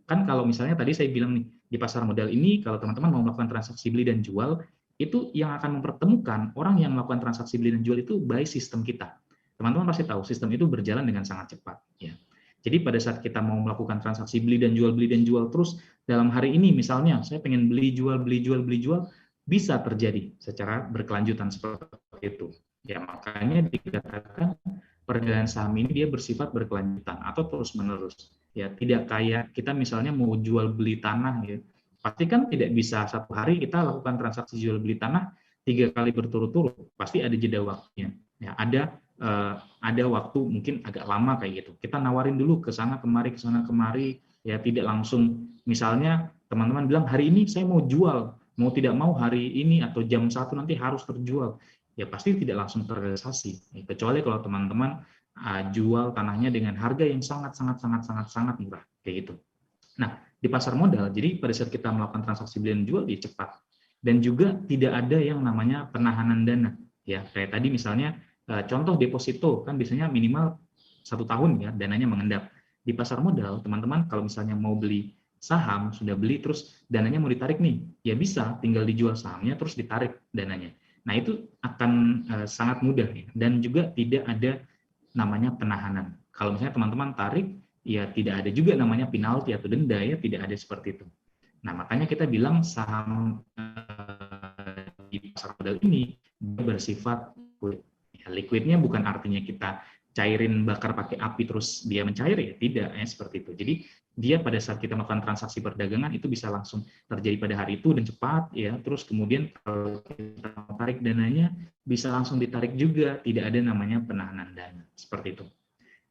Kan kalau misalnya tadi saya bilang nih, di pasar modal ini kalau teman-teman mau melakukan transaksi beli dan jual, itu yang akan mempertemukan orang yang melakukan transaksi beli dan jual itu by sistem kita. Teman-teman pasti tahu sistem itu berjalan dengan sangat cepat ya. Jadi pada saat kita mau melakukan transaksi beli dan jual terus dalam hari ini misalnya saya pengen beli jual bisa terjadi secara berkelanjutan seperti itu. Ya makanya dikatakan perdagangan saham ini dia bersifat berkelanjutan atau terus-menerus. Ya, tidak kayak kita misalnya mau jual beli tanah ya. Pasti kan tidak bisa satu hari kita lakukan transaksi jual beli tanah 3 kali berturut-turut. Pasti ada jeda waktunya. Ya, ada waktu mungkin agak lama kayak gitu. Kita nawarin dulu ke sana kemari ya tidak langsung misalnya teman-teman bilang hari ini saya mau jual, mau tidak mau hari ini atau jam 1 nanti harus terjual. Ya pasti tidak langsung terrealisasi. Ya, kecuali kalau teman-teman jual tanahnya dengan harga yang sangat murah kayak gitu. Nah, di pasar modal, jadi pada saat kita melakukan transaksi beli dan jual dia cepat dan juga tidak ada yang namanya penahanan dana. Ya, kayak tadi misalnya contoh deposito kan biasanya minimal 1 tahun ya dananya mengendap. Di pasar modal, teman-teman kalau misalnya mau beli saham, sudah beli terus dananya mau ditarik nih, ya bisa tinggal dijual sahamnya terus ditarik dananya. Nah, itu akan sangat mudah ya. Dan juga tidak ada namanya penahanan. Kalau misalnya teman-teman tarik, ya tidak ada juga namanya penalti atau denda ya, tidak ada seperti itu. Nah, makanya kita bilang saham di pasar modal ini bersifat liquid. Ya, liquidnya bukan artinya kita cairin bakar pakai api terus dia mencair ya, tidak ya seperti itu. Jadi dia pada saat kita melakukan transaksi perdagangan itu bisa langsung terjadi pada hari itu dan cepat ya. Terus kemudian kalau kita tarik dananya bisa langsung ditarik juga, tidak ada namanya penahanan dana seperti itu.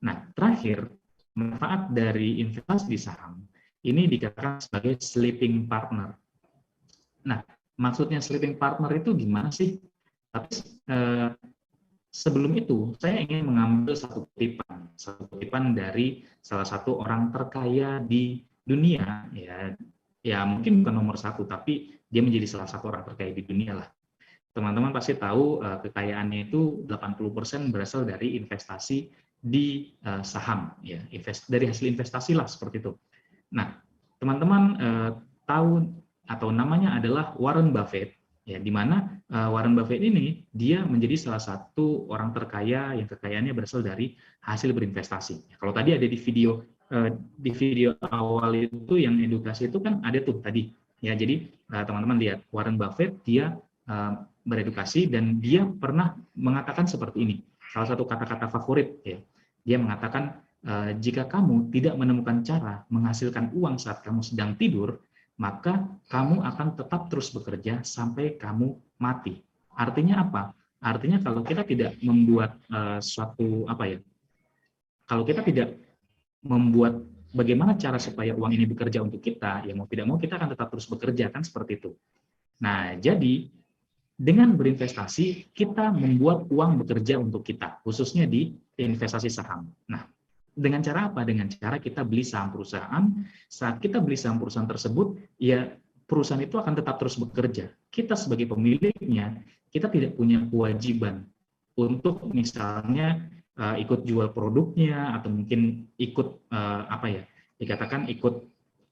Nah, terakhir manfaat dari investasi di saham ini dikatakan sebagai sleeping partner. Nah, maksudnya sleeping partner itu gimana sih? Tapi sebelum itu, saya ingin mengambil satu kutipan dari salah satu orang terkaya di dunia, ya mungkin bukan nomor 1, tapi dia menjadi salah satu orang terkaya di dunia lah. Teman-teman pasti tahu kekayaannya itu 80% berasal dari investasi di saham, ya, dari hasil investasi lah seperti itu. Nah, teman-teman tahu atau namanya adalah Warren Buffett. Ya, di mana Warren Buffett ini dia menjadi salah satu orang terkaya yang kekayaannya berasal dari hasil berinvestasi. Kalau tadi ada di video awal itu yang edukasi itu kan ada tuh tadi. Ya, jadi teman-teman lihat Warren Buffett dia beredukasi dan dia pernah mengatakan seperti ini. Salah satu kata-kata favorit ya. Dia mengatakan, jika kamu tidak menemukan cara menghasilkan uang saat kamu sedang tidur, maka kamu akan tetap terus bekerja sampai kamu mati. Artinya apa? Artinya kalau kita tidak membuat suatu apa ya? Kalau kita tidak membuat bagaimana cara supaya uang ini bekerja untuk kita, ya mau tidak mau kita akan tetap terus bekerja, kan seperti itu. Nah, jadi dengan berinvestasi, kita membuat uang bekerja untuk kita, khususnya di investasi saham. Nah, dengan cara apa? Dengan cara kita beli saham perusahaan. Saat kita beli saham perusahaan tersebut, ya perusahaan itu akan tetap terus bekerja. Kita sebagai pemiliknya, kita tidak punya kewajiban untuk misalnya ikut jual produknya atau mungkin ikut apa ya, dikatakan ikut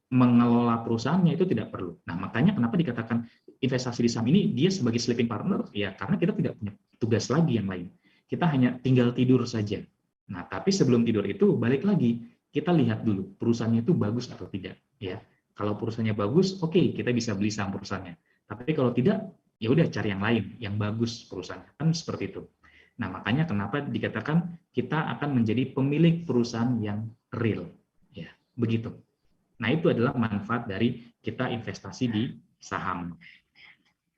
mengelola perusahaannya, itu tidak perlu. Nah, makanya kenapa dikatakan investasi di saham ini dia sebagai sleeping partner, ya karena kita tidak punya tugas lagi yang lain. Kita hanya tinggal tidur saja. Nah, tapi sebelum tidur itu balik lagi, kita lihat dulu perusahaannya itu bagus atau tidak, ya. Kalau perusahaannya bagus, oke, kita bisa beli saham perusahaannya. Tapi kalau tidak, ya udah cari yang lain, yang bagus perusahaannya. Kan seperti itu. Nah, makanya kenapa dikatakan kita akan menjadi pemilik perusahaan yang real, ya. Begitu. Nah, itu adalah manfaat dari kita investasi di saham.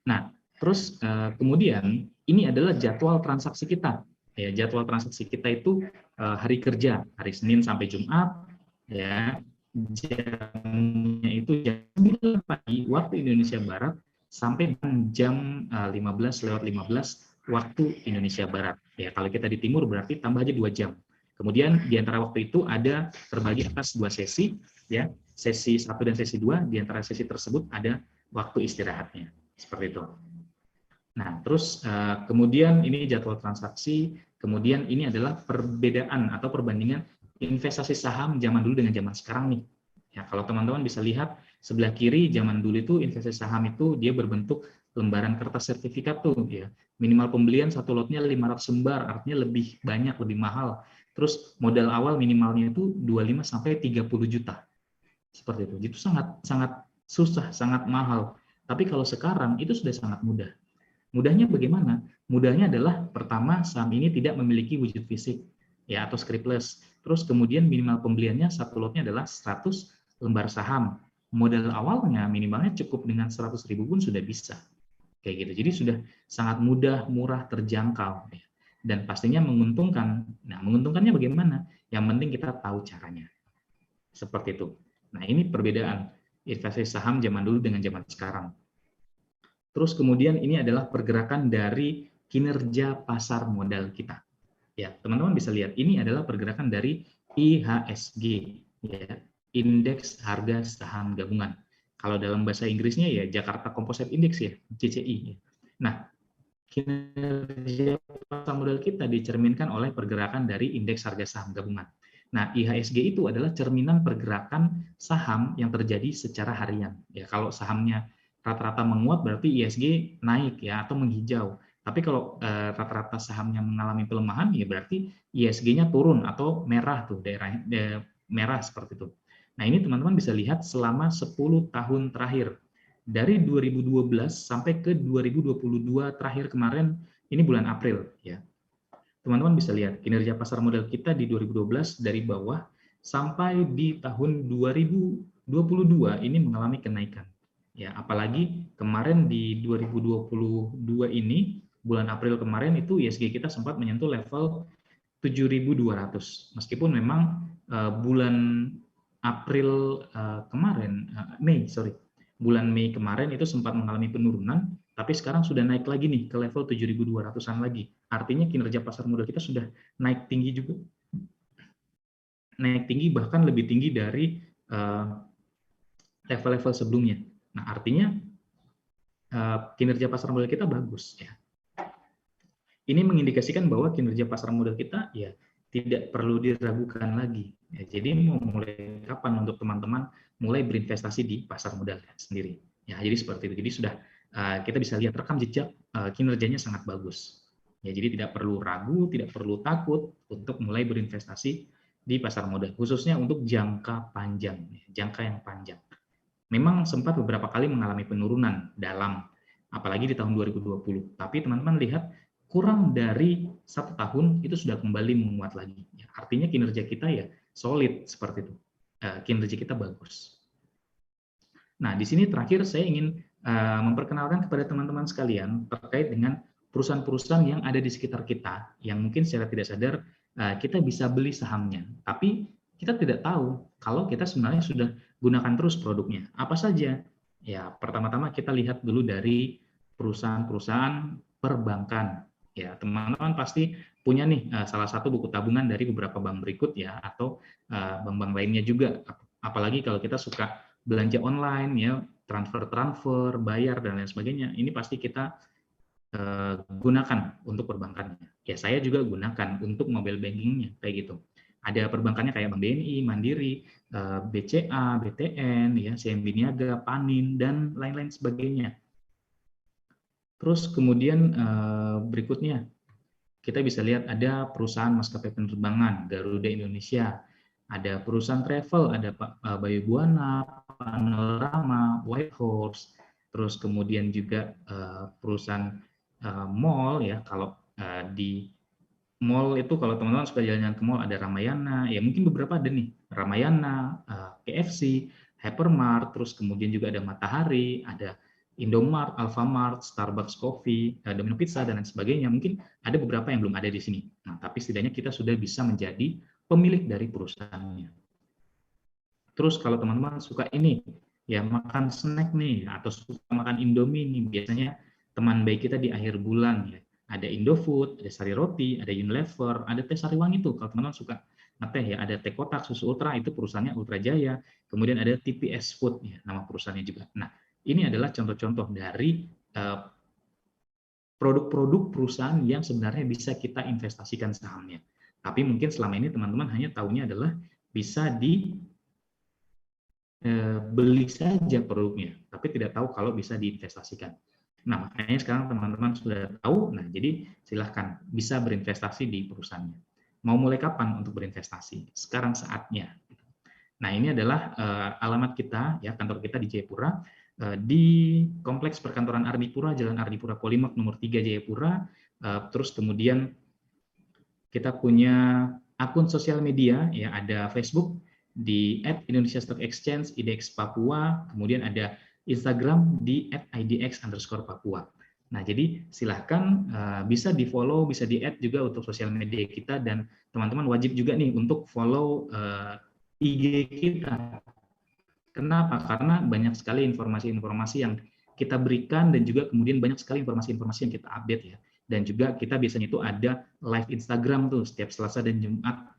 Nah, terus kemudian ini adalah jadwal transaksi kita. Ya, jadwal transaksi kita itu hari kerja, hari Senin sampai Jumat, ya. Jamnya itu jam 9 pagi waktu Indonesia Barat sampai jam 15:15 waktu Indonesia Barat. Ya, kalau kita di timur berarti tambah aja 2 jam. Kemudian di antara waktu itu ada terbagi atas 2 sesi, ya. Sesi 1 dan sesi 2, di antara sesi tersebut ada waktu istirahatnya. Seperti itu. Nah, terus kemudian ini jadwal transaksi, kemudian ini adalah perbedaan atau perbandingan investasi saham zaman dulu dengan zaman sekarang nih. Ya, kalau teman-teman bisa lihat sebelah kiri, zaman dulu itu investasi saham itu dia berbentuk lembaran kertas sertifikat tuh, ya. Minimal pembelian satu lotnya 500 lembar, artinya lebih banyak, lebih mahal. Terus modal awal minimalnya itu 25 sampai 30 juta. Seperti itu. Itu sangat sangat susah, sangat mahal. Tapi kalau sekarang itu sudah sangat mudah. Mudahnya bagaimana? Mudahnya adalah pertama, saham ini tidak memiliki wujud fisik, ya, atau scriptless. Terus kemudian minimal pembeliannya satu lotnya adalah 100 lembar saham. Modal awalnya minimalnya cukup dengan 100.000 pun sudah bisa. Kayak gitu. Jadi sudah sangat mudah, murah, terjangkau, ya. Dan pastinya menguntungkan. Nah, menguntungkannya bagaimana? Yang penting kita tahu caranya. Seperti itu. Nah, ini perbedaan investasi saham zaman dulu dengan zaman sekarang. Terus kemudian ini adalah pergerakan dari kinerja pasar modal kita. Ya, teman-teman bisa lihat ini adalah pergerakan dari IHSG, ya, Indeks Harga Saham Gabungan. Kalau dalam bahasa Inggrisnya ya Jakarta Composite Index, ya, JCI. Ya. Nah, kinerja pasar modal kita dicerminkan oleh pergerakan dari Indeks Harga Saham Gabungan. Nah, IHSG itu adalah cerminan pergerakan saham yang terjadi secara harian. Ya, kalau sahamnya rata-rata menguat berarti IHSG naik, ya, atau menghijau. Tapi kalau rata-rata sahamnya mengalami pelemahan, ya berarti IHSG-nya turun atau merah tuh, daerah merah seperti itu. Nah, ini teman-teman bisa lihat selama 10 tahun terakhir. Dari 2012 sampai ke 2022 terakhir kemarin, ini bulan April, ya. Teman-teman bisa lihat kinerja pasar modal kita di 2012 dari bawah sampai di tahun 2022 ini mengalami kenaikan. Ya, apalagi kemarin di 2022 ini bulan April kemarin itu ISG kita sempat menyentuh level 7.200. Meskipun memang bulan April kemarin, bulan Mei kemarin itu sempat mengalami penurunan, tapi sekarang sudah naik lagi nih ke level 7.200-an lagi. Artinya kinerja pasar modal kita sudah naik tinggi juga. Naik tinggi bahkan lebih tinggi dari level-level sebelumnya. Nah, artinya kinerja pasar modal kita bagus, ya. Ini mengindikasikan bahwa kinerja pasar modal kita ya tidak perlu diragukan lagi. Ya, jadi mau mulai kapan untuk teman-teman mulai berinvestasi di pasar modal sendiri? Ya, jadi seperti itu. Jadi sudah kita bisa lihat rekam jejak kinerjanya sangat bagus. Ya, jadi tidak perlu ragu, tidak perlu takut untuk mulai berinvestasi di pasar modal, khususnya untuk jangka panjang, jangka yang panjang. Memang sempat beberapa kali mengalami penurunan dalam, apalagi di tahun 2020. Tapi teman-teman lihat kurang dari 1 tahun itu sudah kembali menguat lagi. Artinya kinerja kita ya solid seperti itu. Kinerja kita bagus. Nah, di sini terakhir saya ingin memperkenalkan kepada teman-teman sekalian terkait dengan perusahaan-perusahaan yang ada di sekitar kita, yang mungkin secara tidak sadar kita bisa beli sahamnya, tapi kita tidak tahu kalau kita sebenarnya sudah gunakan terus produknya. Apa saja? Ya, pertama-tama kita lihat dulu dari perusahaan-perusahaan perbankan. Ya, teman-teman pasti punya nih salah satu buku tabungan dari beberapa bank berikut ya, atau bank-bank lainnya juga. Apalagi kalau kita suka belanja online ya, transfer, bayar dan lain sebagainya, ini pasti kita gunakan untuk perbankannya. Ya saya juga gunakan untuk mobile bankingnya kayak gitu. Ada perbankannya kayak Bank BNI, Mandiri, BCA, BTN, ya, CMB Niaga, Panin dan lain-lain sebagainya. Terus kemudian berikutnya kita bisa lihat ada perusahaan maskapai penerbangan Garuda Indonesia, ada perusahaan travel, ada Bayu Buana, Panorama, Whitehorse, terus kemudian juga perusahaan mall ya. Kalau di mall itu kalau teman-teman suka jalan-jalan ke mall ada Ramayana, ya mungkin beberapa ada nih, Ramayana, KFC, Hypermart, terus kemudian juga ada Matahari, ada Indomart, Alfamart, Starbucks Coffee, Domino Pizza dan lain sebagainya. Mungkin ada beberapa yang belum ada di sini. Nah, tapi setidaknya kita sudah bisa menjadi pemilik dari perusahaannya. Terus kalau teman-teman suka ini, ya makan snack nih, atau suka makan Indomie nih, biasanya teman baik kita di akhir bulan ya. Ada Indofood, ada Sari Roti, ada Unilever, ada teh Sariwangi tuh kalau teman-teman suka ngeteh ya, ada teh kotak, susu ultra, itu perusahaannya Ultra Jaya, kemudian ada TPS Food ya, nama perusahaannya juga. Nah, ini adalah contoh-contoh dari produk-produk perusahaan yang sebenarnya bisa kita investasikan sahamnya. Tapi mungkin selama ini teman-teman hanya tahunya adalah bisa beli saja produknya, tapi tidak tahu kalau bisa diinvestasikan. Nah, makanya sekarang teman-teman sudah tahu, nah jadi silahkan bisa berinvestasi di perusahaannya. Mau mulai kapan untuk berinvestasi? Sekarang saatnya. Nah, ini adalah alamat kita, ya kantor kita di Jayapura, di Kompleks Perkantoran Ardipura, Jalan Ardipura Polimak nomor 3 Jayapura. Terus kemudian kita punya akun sosial media, ya ada Facebook di @Indonesia Stock Exchange IDX Papua, kemudian ada Instagram di @idx_papua. Nah, jadi silahkan bisa di follow, bisa di add juga untuk sosial media kita, dan teman-teman wajib juga nih untuk follow IG kita. Kenapa? Karena banyak sekali informasi-informasi yang kita berikan dan juga kemudian banyak sekali informasi-informasi yang kita update ya. Dan juga kita biasanya itu ada live Instagram tuh setiap Selasa dan Jumat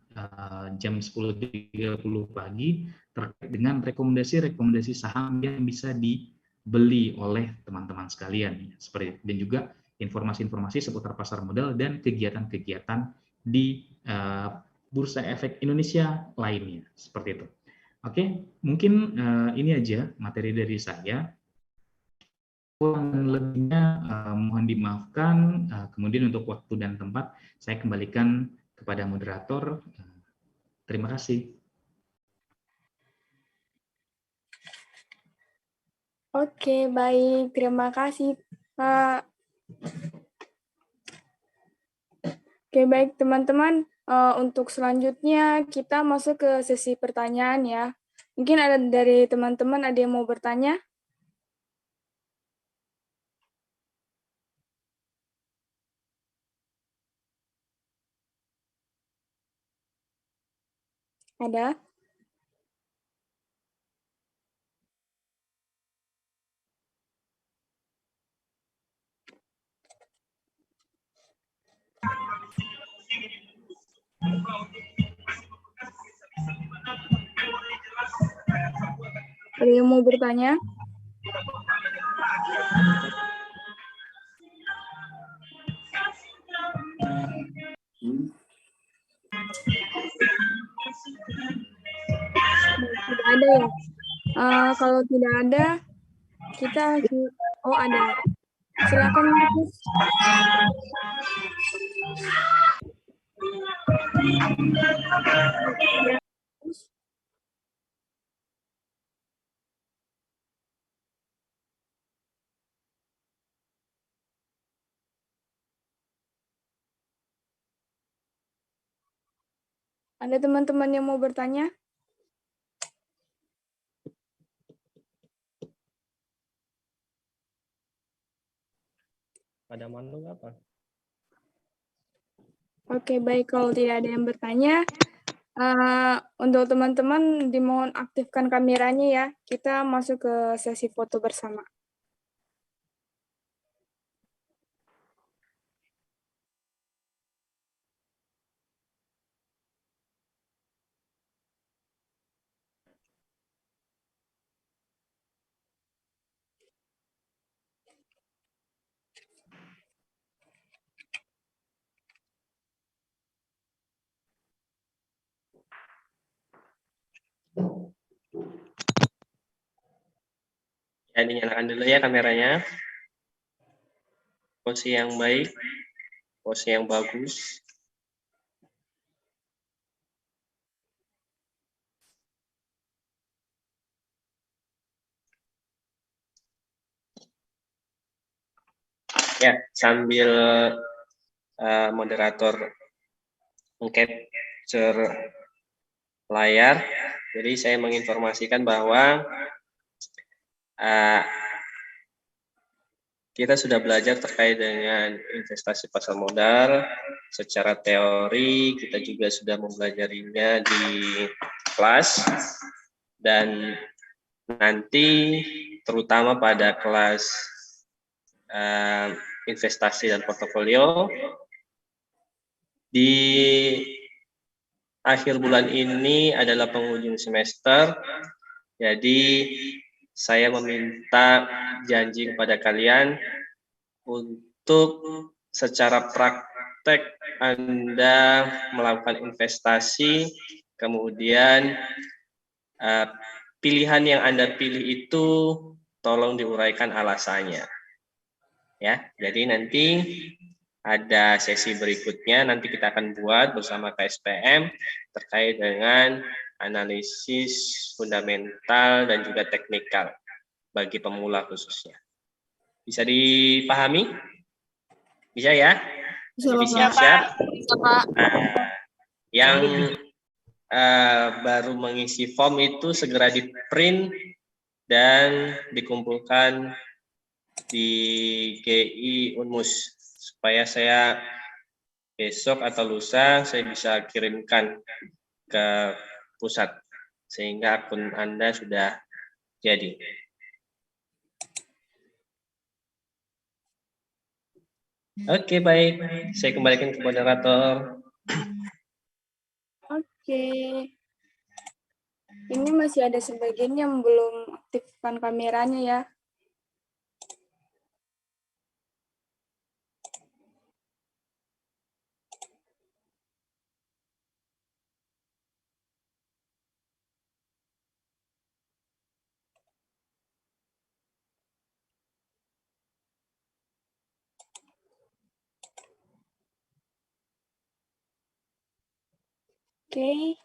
jam 10.30 pagi terkait dengan rekomendasi-rekomendasi saham yang bisa dibeli oleh teman-teman sekalian. Seperti dan juga informasi-informasi seputar pasar modal dan kegiatan-kegiatan di Bursa Efek Indonesia lainnya. Seperti itu. Oke, mungkin ini aja materi dari saya. Kurang lebihnya mohon dimaafkan. Kemudian untuk waktu dan tempat saya kembalikan kepada moderator. Terima kasih. Oke, baik. Terima kasih, Pak. Oke, baik teman-teman. Untuk selanjutnya kita masuk ke sesi pertanyaan ya. Mungkin ada dari teman-teman ada yang mau bertanya? Ada? Ada yang mau bertanya? Tidak ada ya? Kalau tidak ada, kita... Oh, ada. Silakan, Markus. Ada teman-teman yang mau bertanya? Pada mandung apa? Oke, baik. Kalau tidak ada yang bertanya, untuk teman-teman dimohon aktifkan kameranya ya. Kita masuk ke sesi foto bersama. Ya, dinyalakan dulu ya kameranya. Pose yang baik, pose yang bagus. Ya, sambil moderator meng-capture layar, jadi saya menginformasikan bahwa kita sudah belajar terkait dengan investasi pasar modal secara teori, kita juga sudah mempelajarinya di kelas, dan nanti terutama pada kelas investasi dan portofolio di akhir bulan ini adalah penghujung semester, jadi saya meminta janji kepada kalian untuk secara praktek Anda melakukan investasi, kemudian pilihan yang Anda pilih itu tolong diuraikan alasannya. Ya, jadi nanti ada sesi berikutnya, nanti kita akan buat bersama KSPM terkait dengan analisis fundamental dan juga teknikal bagi pemula khususnya. Bisa dipahami? Bisa ya? Bisa, siap-siap. Bisa, Pak. Yang baru mengisi form itu segera di-print dan dikumpulkan di GI Unmus supaya saya besok atau lusa saya bisa kirimkan ke pusat sehingga akun Anda sudah jadi. Oke, baik. Saya kembalikan ke moderator. Oke. Ini masih ada sebagian yang belum aktifkan kameranya ya. Oke.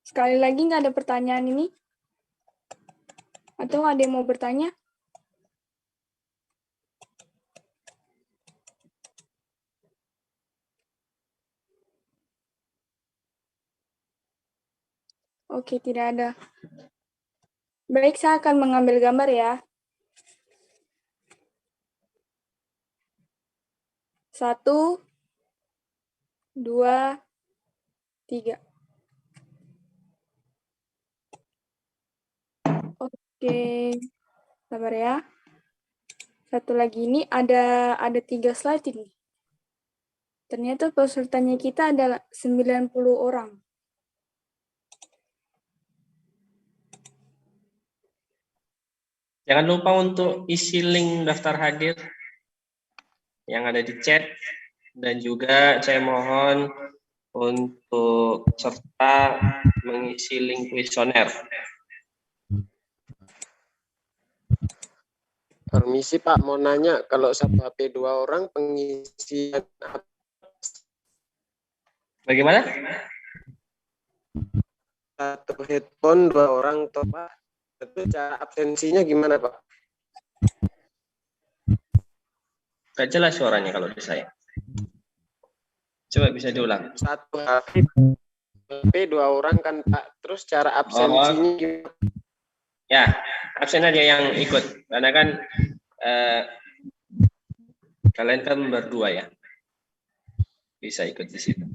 Sekali lagi nggak ada pertanyaan ini? Atau ada yang mau bertanya? Oke, tidak ada. Baik, saya akan mengambil gambar ya. 1, 2, 3. Oke, sabar ya. Satu lagi ini ada 3 slide ini. Ternyata pesertanya kita ada 90 orang. Jangan lupa untuk isi link daftar hadir yang ada di chat, dan juga saya mohon untuk serta mengisi link kuesioner. Permisi Pak, mau nanya kalau satu HP 2 orang pengisian Bagaimana? satu headphone 2 orang toh Pak. Itu cara absensinya gimana Pak? Gak jelas suaranya kalau di saya. Coba bisa diulang. Satu HP 2 orang kan Pak. Terus cara absensinya gimana? Ya, absen aja yang ikut. Karena kan kalian kan berdua ya. Bisa ikut di situ.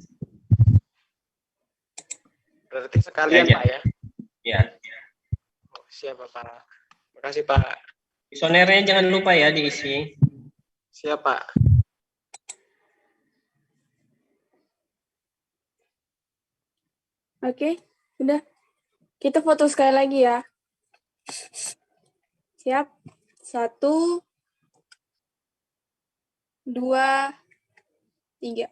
Berarti sekalian Aja. Pak ya? Ya. Oh, siap Pak. Makasih Pak. Kuesionernya jangan lupa ya diisi. Siap Pak. Oke, udah. Kita foto sekali lagi ya. Siap. 1, 2, 3.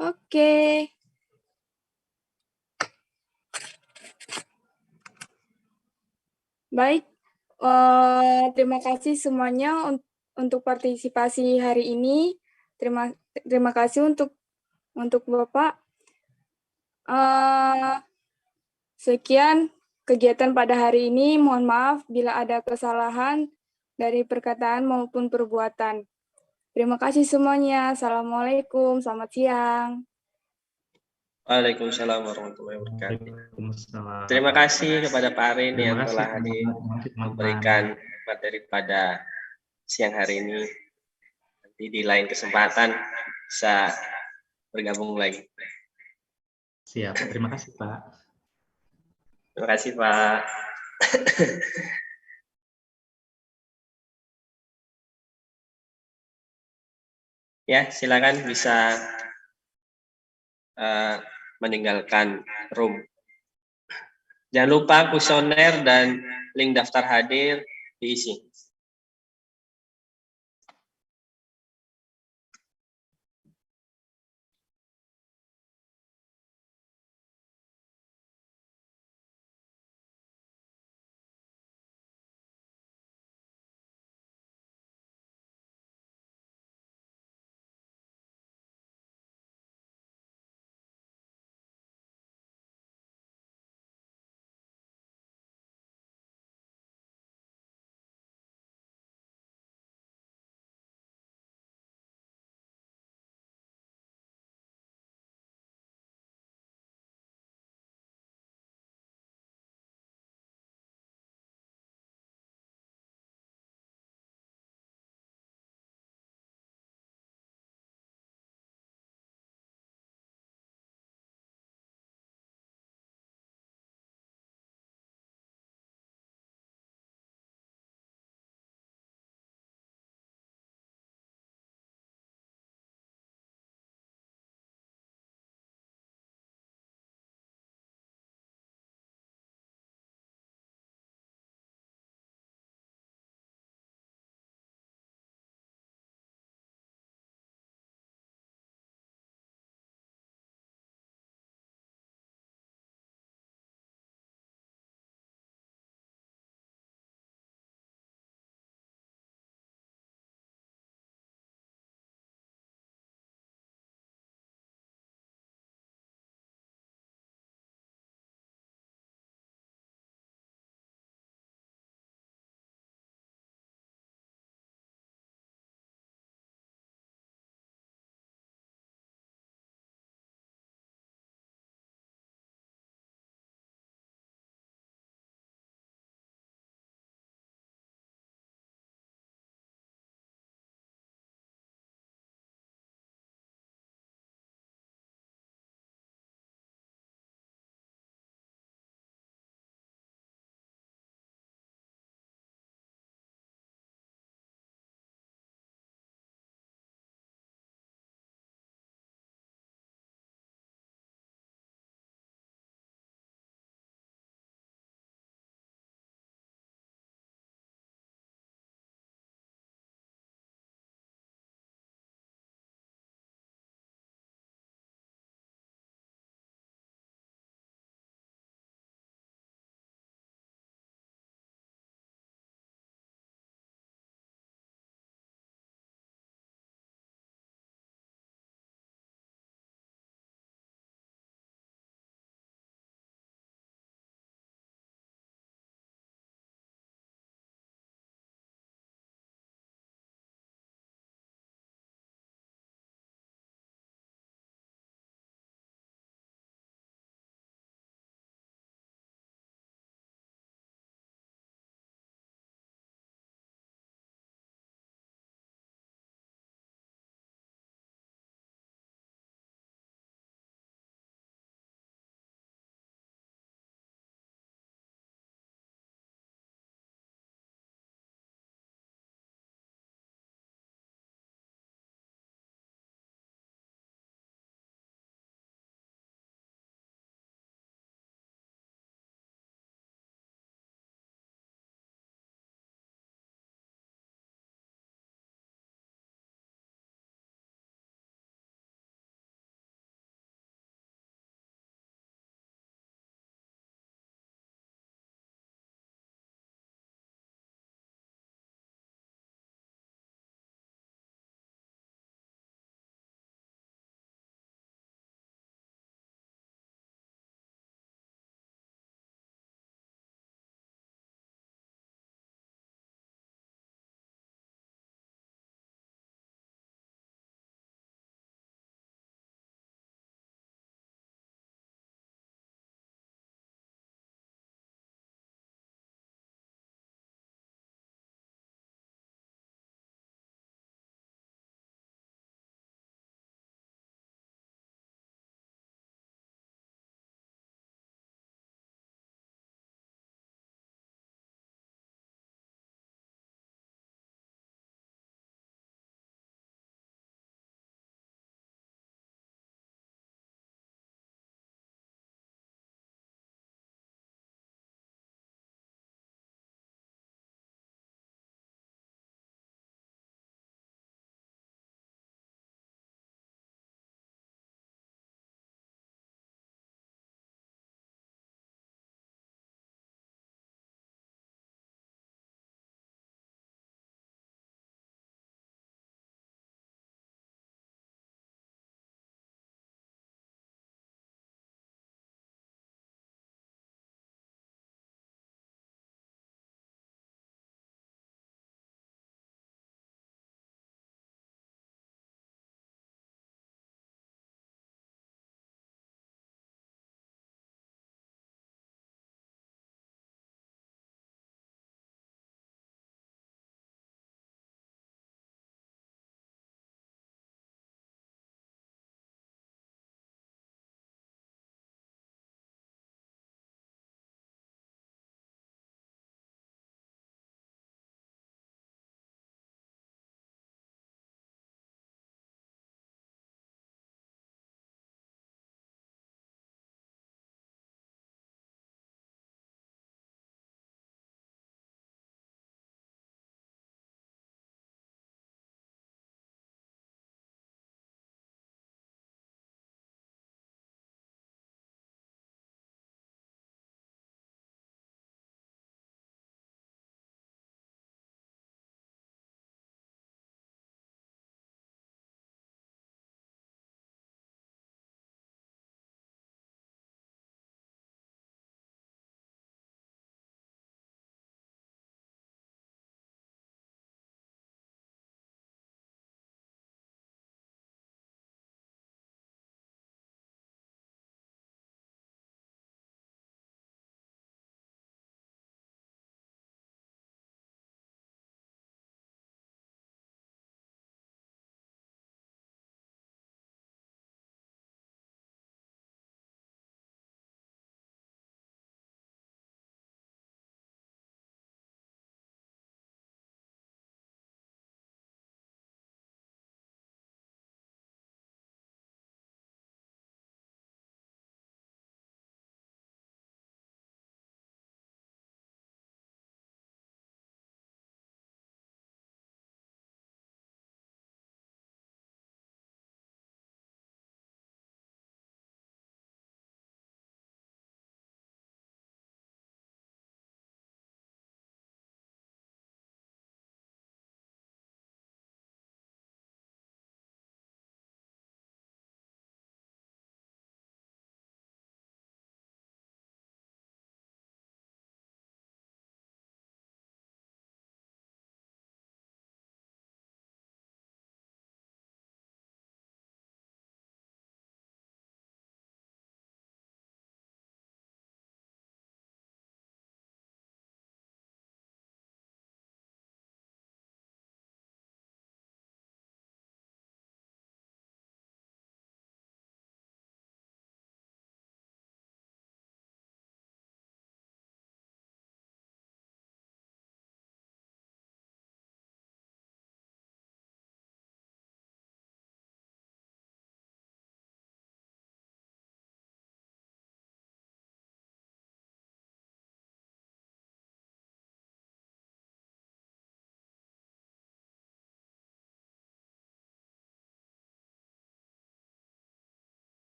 Oke. Baik. Terima kasih semuanya untuk partisipasi hari ini. Terima kasih untuk Bapak. Sekian kegiatan pada hari ini. Mohon maaf bila ada kesalahan dari perkataan maupun perbuatan. Terima kasih semuanya. Assalamualaikum. Selamat siang. Waalaikumsalam warahmatullahi wabarakatuh. Waalaikumsalam. Terima kasih kepada Pak Arin yang Terima kasih, telah hadir memberikan materi pada siang hari ini. Nanti di lain kesempatan bisa bergabung lagi. Siap. Terima kasih Pak. Terima kasih Pak. Ya, silakan bisa meninggalkan room. Jangan lupa kuesioner dan link daftar hadir diisi.